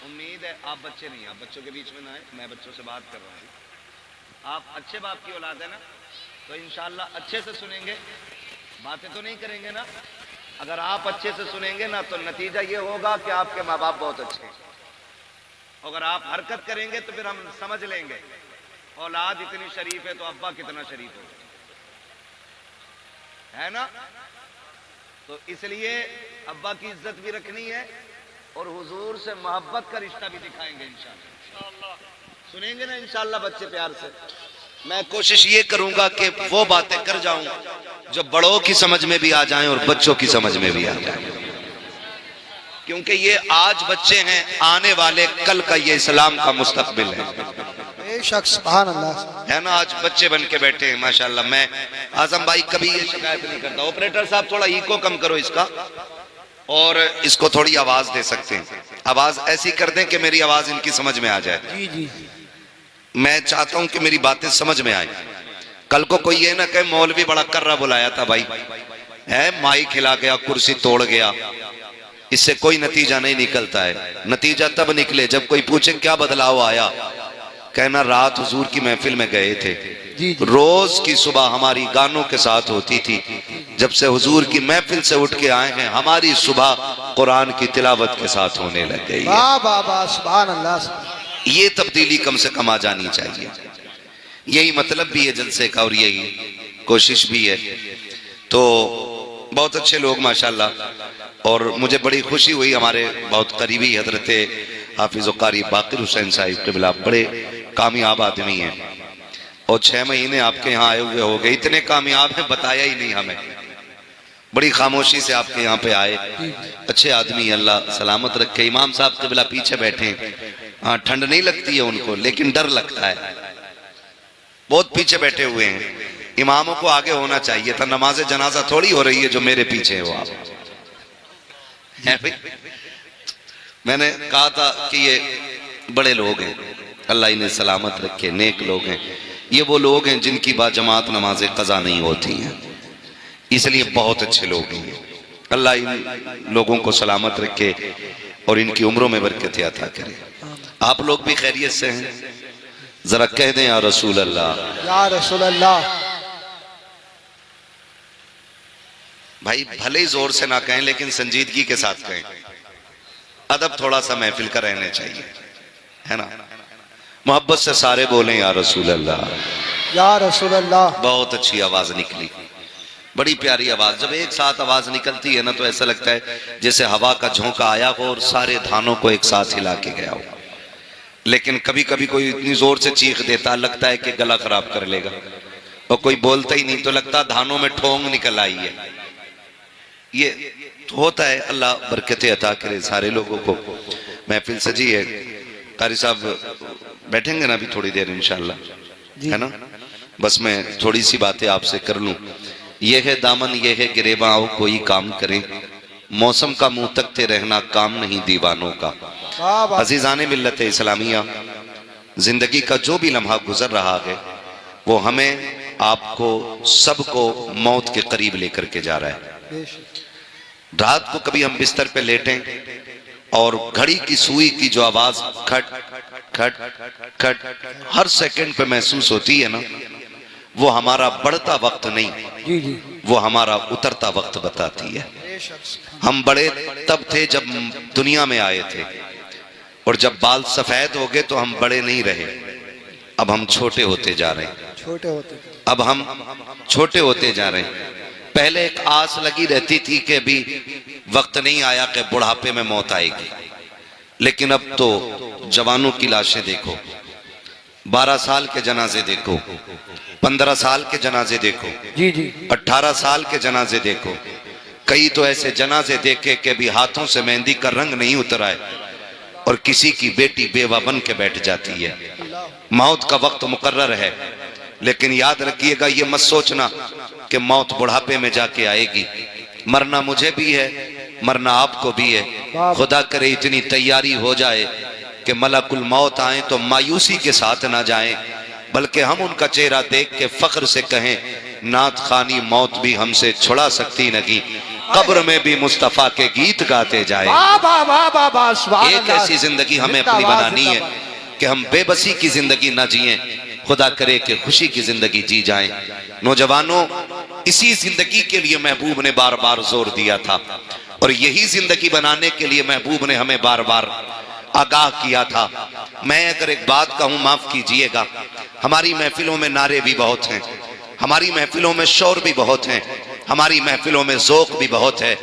उम्मीद है आप बच्चे नहीं, आप बच्चों के बीच में ना आए, मैं बच्चों से बात कर रहा हूँ। आप अच्छे बाप की औलाद है ना, तो इंशाल्लाह अच्छे से सुनेंगे, बातें तो नहीं करेंगे ना। अगर आप अच्छे से सुनेंगे ना तो नतीजा ये होगा कि आपके माँ बाप बहुत अच्छे हैं। अगर आप हरकत करेंगे तो फिर हम समझ लेंगे औलाद इतनी शरीफ है तो अब्बा कितना शरीफ है ना। तो इसलिए अब्बा की इज्जत भी रखनी है और हुजूर से मोहब्बत का रिश्ता भी दिखाएंगे इंशाअल्लाह। सुनेंगे ना इंशाअल्लाह बच्चे प्यार से। मैं कोशिश ये करूंगा कि वो बातें कर जाऊं जो बड़ों की समझ में भी आ जाएं और बच्चों की समझ में भी आ जाएं, क्योंकि ये आज बच्चे हैं, आने वाले कल का ये इस्लाम का मुस्तकबिल है। बेशक सुभान अल्लाह, है ना। आज बच्चे बन के बैठे हैं माशाल्लाह। मैं आजम भाई कभी ये शिकायत नहीं करता। ऑपरेटर साहब थोड़ा इको कम करो इसका, और इसको थोड़ी आवाज दे सकते हैं। आवाज ऐसी कर दें कि मेरी आवाज इनकी समझ में आ जाए। जी जी, मैं चाहता हूं कि मेरी बातें समझ में आए। कल को कोई ये ना कहे मौलवी बड़ा कर्रा बुलाया था भाई, है माई खिला गया, कुर्सी तोड़ गया। इससे कोई नतीजा नहीं निकलता है। नतीजा तब निकले जब कोई पूछे क्या बदलाव आया, कहना रात हुजूर की महफिल में गए थे। रोज की सुबह हमारी गानों के साथ होती थी, जब से हुजूर की महफिल से उठ के आए हैं हमारी सुबह कुरान की तिलावत के साथ होने लग गई है। वाह वाह वाह सुभान अल्लाह। ये तब्दीली कम से कम आ जानी चाहिए। यही मतलब भी है जलसे का और यही कोशिश भी है। तो बहुत अच्छे लोग माशाल्लाह, और मुझे बड़ी खुशी हुई हमारे बहुत करीबी हजरत हाफिज़ कारी बाकिर हुसैन साहिब क़िबला बड़े कामयाब आदमी हैं और 6 महीने आपके यहाँ आए हुए हो गए। इतने कामयाब हैं बताया ही नहीं हमें। बड़ी खामोशी से आपके यहाँ पे आए, अच्छे आदमी, अल्लाह सलामत रखे। इमाम साहब क़िबला पीछे बैठे हैं। हाँ, ठंड नहीं लगती है उनको, लेकिन डर लगता है, बहुत पीछे बैठे हुए हैं। इमामों को आगे होना चाहिए था, नमाज जनाजा थोड़ी हो रही है जो मेरे पीछे हो आप हैं भाई। मैंने कहा था कि ये बड़े लोग हैं, अल्लाह इन्हें सलामत रखे, नेक लोग हैं। ये वो लोग हैं जिनकी बाजमात नमाज कज़ा नहीं होती हैं, इसलिए बहुत अच्छे लोग हैं। अल्लाह इन लोगों को सलामत रखे और इनकी उम्रों में बरकत अता करे। आप लोग भी खैरियत से हैं? जरा कह दें या रसूल अल्लाह। या रसूल अल्लाह। भाई भले ही जोर से ना कहें, लेकिन संजीदगी के साथ कहें। अदब थोड़ा सा महफिल का रहने चाहिए, है ना। मोहब्बत से सारे बोलें या रसूल अल्लाह। या रसूल अल्लाह। बहुत अच्छी आवाज निकली, बड़ी प्यारी आवाज। जब एक साथ आवाज निकलती है ना, तो ऐसा लगता है जैसे हवा का झोंका आया हो और सारे धानों को एक साथ हिला के गया हो। लेकिन कभी कभी कोई इतनी जोर से चीख देता, लगता है कि गला खराब कर लेगा, और कोई बोलता ही नहीं तो लगता धानों में ठोंग निकल आई है। ये तो होता है। अल्लाह बरकतें अता करे सारे लोगों को। महफिल सजी है। कारी साहब बैठेंगे ना अभी थोड़ी देर इंशाल्लाह, है ना। बस मैं थोड़ी सी बातें आपसे कर लूं। ये है दामन, ये है गिरेबां, आओ कोई काम करें। मौसम का मुंह तकते रहना काम नहीं दीवानों का। अजीजाने मिल्लत इस्लामिया, जिंदगी का जो भी लम्हा गुजर रहा है वो हमें, आपको, सबको मौत के करीब लेकर के जा रहा है। रात को कभी हम बिस्तर पे लेटें और घड़ी की सुई की जो आवाज खट खट खट हर सेकंड पे महसूस होती है ना, वो हमारा बढ़ता वक्त नहीं, जी जी, वो हमारा उतरता वक्त बताती है। हम बड़े तब थे जब दुनिया में आए थे, और जब बाल सफेद हो गए तो हम बड़े नहीं रहे। अब हम छोटे होते जा रहे हैं, छोटे होते, अब हम छोटे होते जा रहे हैं। पहले एक आस लगी रहती थी कि अभी वक्त नहीं आया कि बुढ़ापे में मौत आएगी, लेकिन अब तो जवानों की लाशें देखो, 12 साल के जनाजे देखो, 15 साल के जनाजे देखो, जी जी, 18 साल के जनाजे देखो। कई तो ऐसे जनाजे देखे कि अभी हाथों से मेहंदी का रंग नहीं उतर आए, और किसी की बेटी बेवा बन के बैठ जाती है। मौत का वक्त मुकर्रर है, लेकिन याद रखिएगा, ये मत सोचना कि मौत बुढ़ापे में जाके आएगी। मरना मुझे भी है, मरना आपको भी है। खुदा करे इतनी तैयारी हो जाए कि मलकुल मौत आए तो मायूसी के साथ ना जाएं, बल्कि हम उनका चेहरा देख के फख्र से कहें, नात खानी मौत भी हमसे छुड़ा सकती नहीं, कब्र में भी मुस्तफा के गीत गाते जाए। एक ऐसी जिंदगी हमें अपनी बनानी है कि हम बेबसी की जिंदगी ना जिए, खुदा करे कि खुशी की जिंदगी जी जाएं। नौजवानों, इसी जिंदगी के लिए महबूब ने बार बार जोर दिया था, और यही जिंदगी बनाने के लिए महबूब ने हमें बार बार आगाह किया था। मैं अगर एक बात कहूं, माफ कीजिएगा, हमारी महफिलों में नारे भी बहुत हैं, हमारी महफिलों में शोर भी बहुत हैं, हमारी महफिलों में ज़ौक़ भी बहुत है।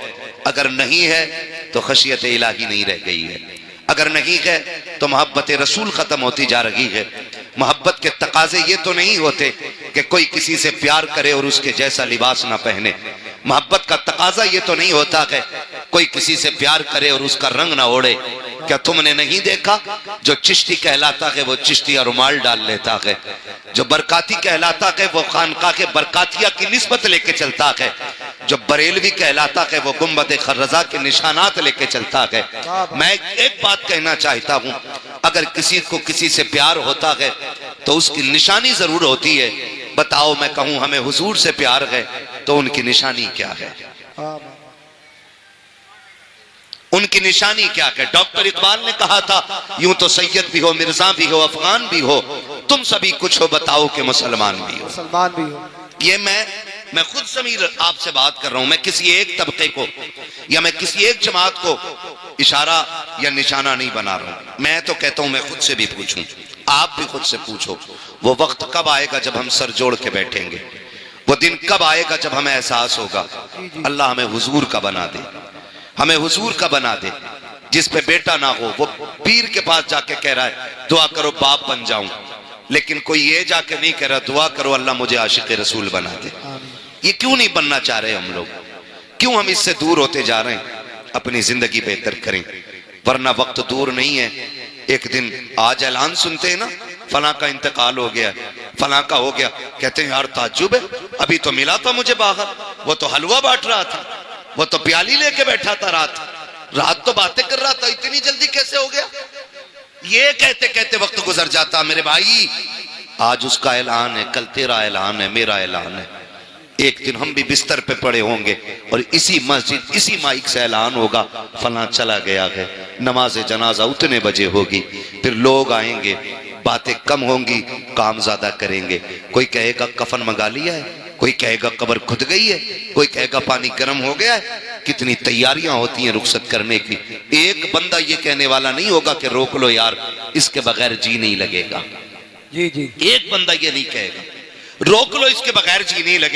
अगर नहीं है तो खशियत इलाही नहीं रह गई है, अगर नहीं है तो मोहब्बत रसूल खत्म होती जा रही है। मोहब्बत के तकाजे ये तो नहीं होते कि कोई किसी से प्यार करे और उसके जैसा लिबास ना पहने। मोहब्बत का तकाजा ये तो नहीं होता कि कोई किसी से प्यार करे और उसका रंग ना ओढ़े। क्या तुमने नहीं देखा, जो चिश्ती कहलाता है वो चिश्तिया रुमाल डाल लेता है, जो बरकाती कहलाता है वो खानका के बरकातिया की निस्बत लेके चलता है, जो बरेलवी कहलाता है वो गुम्बद खर्रजा के निशानात लेके चलता है। मैं एक बात कहना चाहता हूं, अगर किसी को किसी से प्यार होता है तो उसकी निशानी जरूर होती है। बताओ, मैं कहूं हमें हुजूर से प्यार है तो उनकी निशानी क्या है? उनकी निशानी क्या है? डॉक्टर इकबाल ने कहा था, यूं तो सैयद भी हो, मिर्जा भी हो, अफगान भी हो, तुम सभी कुछ हो, बताओ कि मुसलमान भी हो। मुसलमान भी हो। ये मैं खुद समीर आपसे बात कर रहा हूं। मैं किसी एक तबके को या मैं किसी एक जमात को इशारा या निशाना नहीं बना रहा हूं। मैं तो कहता हूं, मैं खुद से भी पूछूं, आप भी खुद से पूछो, वो वक्त कब आएगा जब हम सर जोड़ के बैठेंगे? वो दिन कब आएगा जब हमें एहसास होगा अल्लाह हमें हुजूर का बना दे, हमें हुजूर का बना दे, जिस पे बेटा ना हो। वो पीर के पास जाके कह रहा है दुआ करो बाप बन जाऊं, लेकिन कोई ये जाके नहीं कह रहा दुआ करो अल्लाह मुझे आशिक रसूल बना दे। ये क्यों नहीं बनना चाह रहे हम लोग? क्यों हम इससे दूर होते जा रहे हैं? अपनी जिंदगी बेहतर करें, वरना वक्त दूर नहीं है। एक दिन आज ऐलान सुनते हैं ना, फला का इंतकाल हो गया, फला का हो गया, कहते हैं यार ताज्जुब है, अभी तो मिला था मुझे बाहर, वो तो हलवा बांट रहा था, वो तो प्याली लेके बैठा था, रात तो बातें कर रहा था, इतनी जल्दी कैसे हो गया? ये कहते कहते वक्त गुजर जाता। मेरे भाई, आज उसका ऐलान है, कल तेरा ऐलान है, मेरा ऐलान है। एक दिन हम भी बिस्तर पे पड़े होंगे और इसी मस्जिद, इसी माइक से ऐलान होगा, फला चला गया है, नमाज जनाजा उतने बजे होगी। फिर लोग आएंगे, बातें कम होंगी, काम ज्यादा करेंगे। कोई कहेगा कफन मंगा लिया है, कोई कहेगा कब्र खुद गई है, कोई कहेगा पानी गर्म हो गया है। कितनी तैयारियां होती हैं रुखसत करने की। एक बंदा ये कहने वाला नहीं होगा कि रोक लो यार, इसके बगैर जी नहीं लगेगा। जी जी। एक बंदा ये नहीं कहेगा रोक लो, इसके बगैर जी नहीं लगेगा।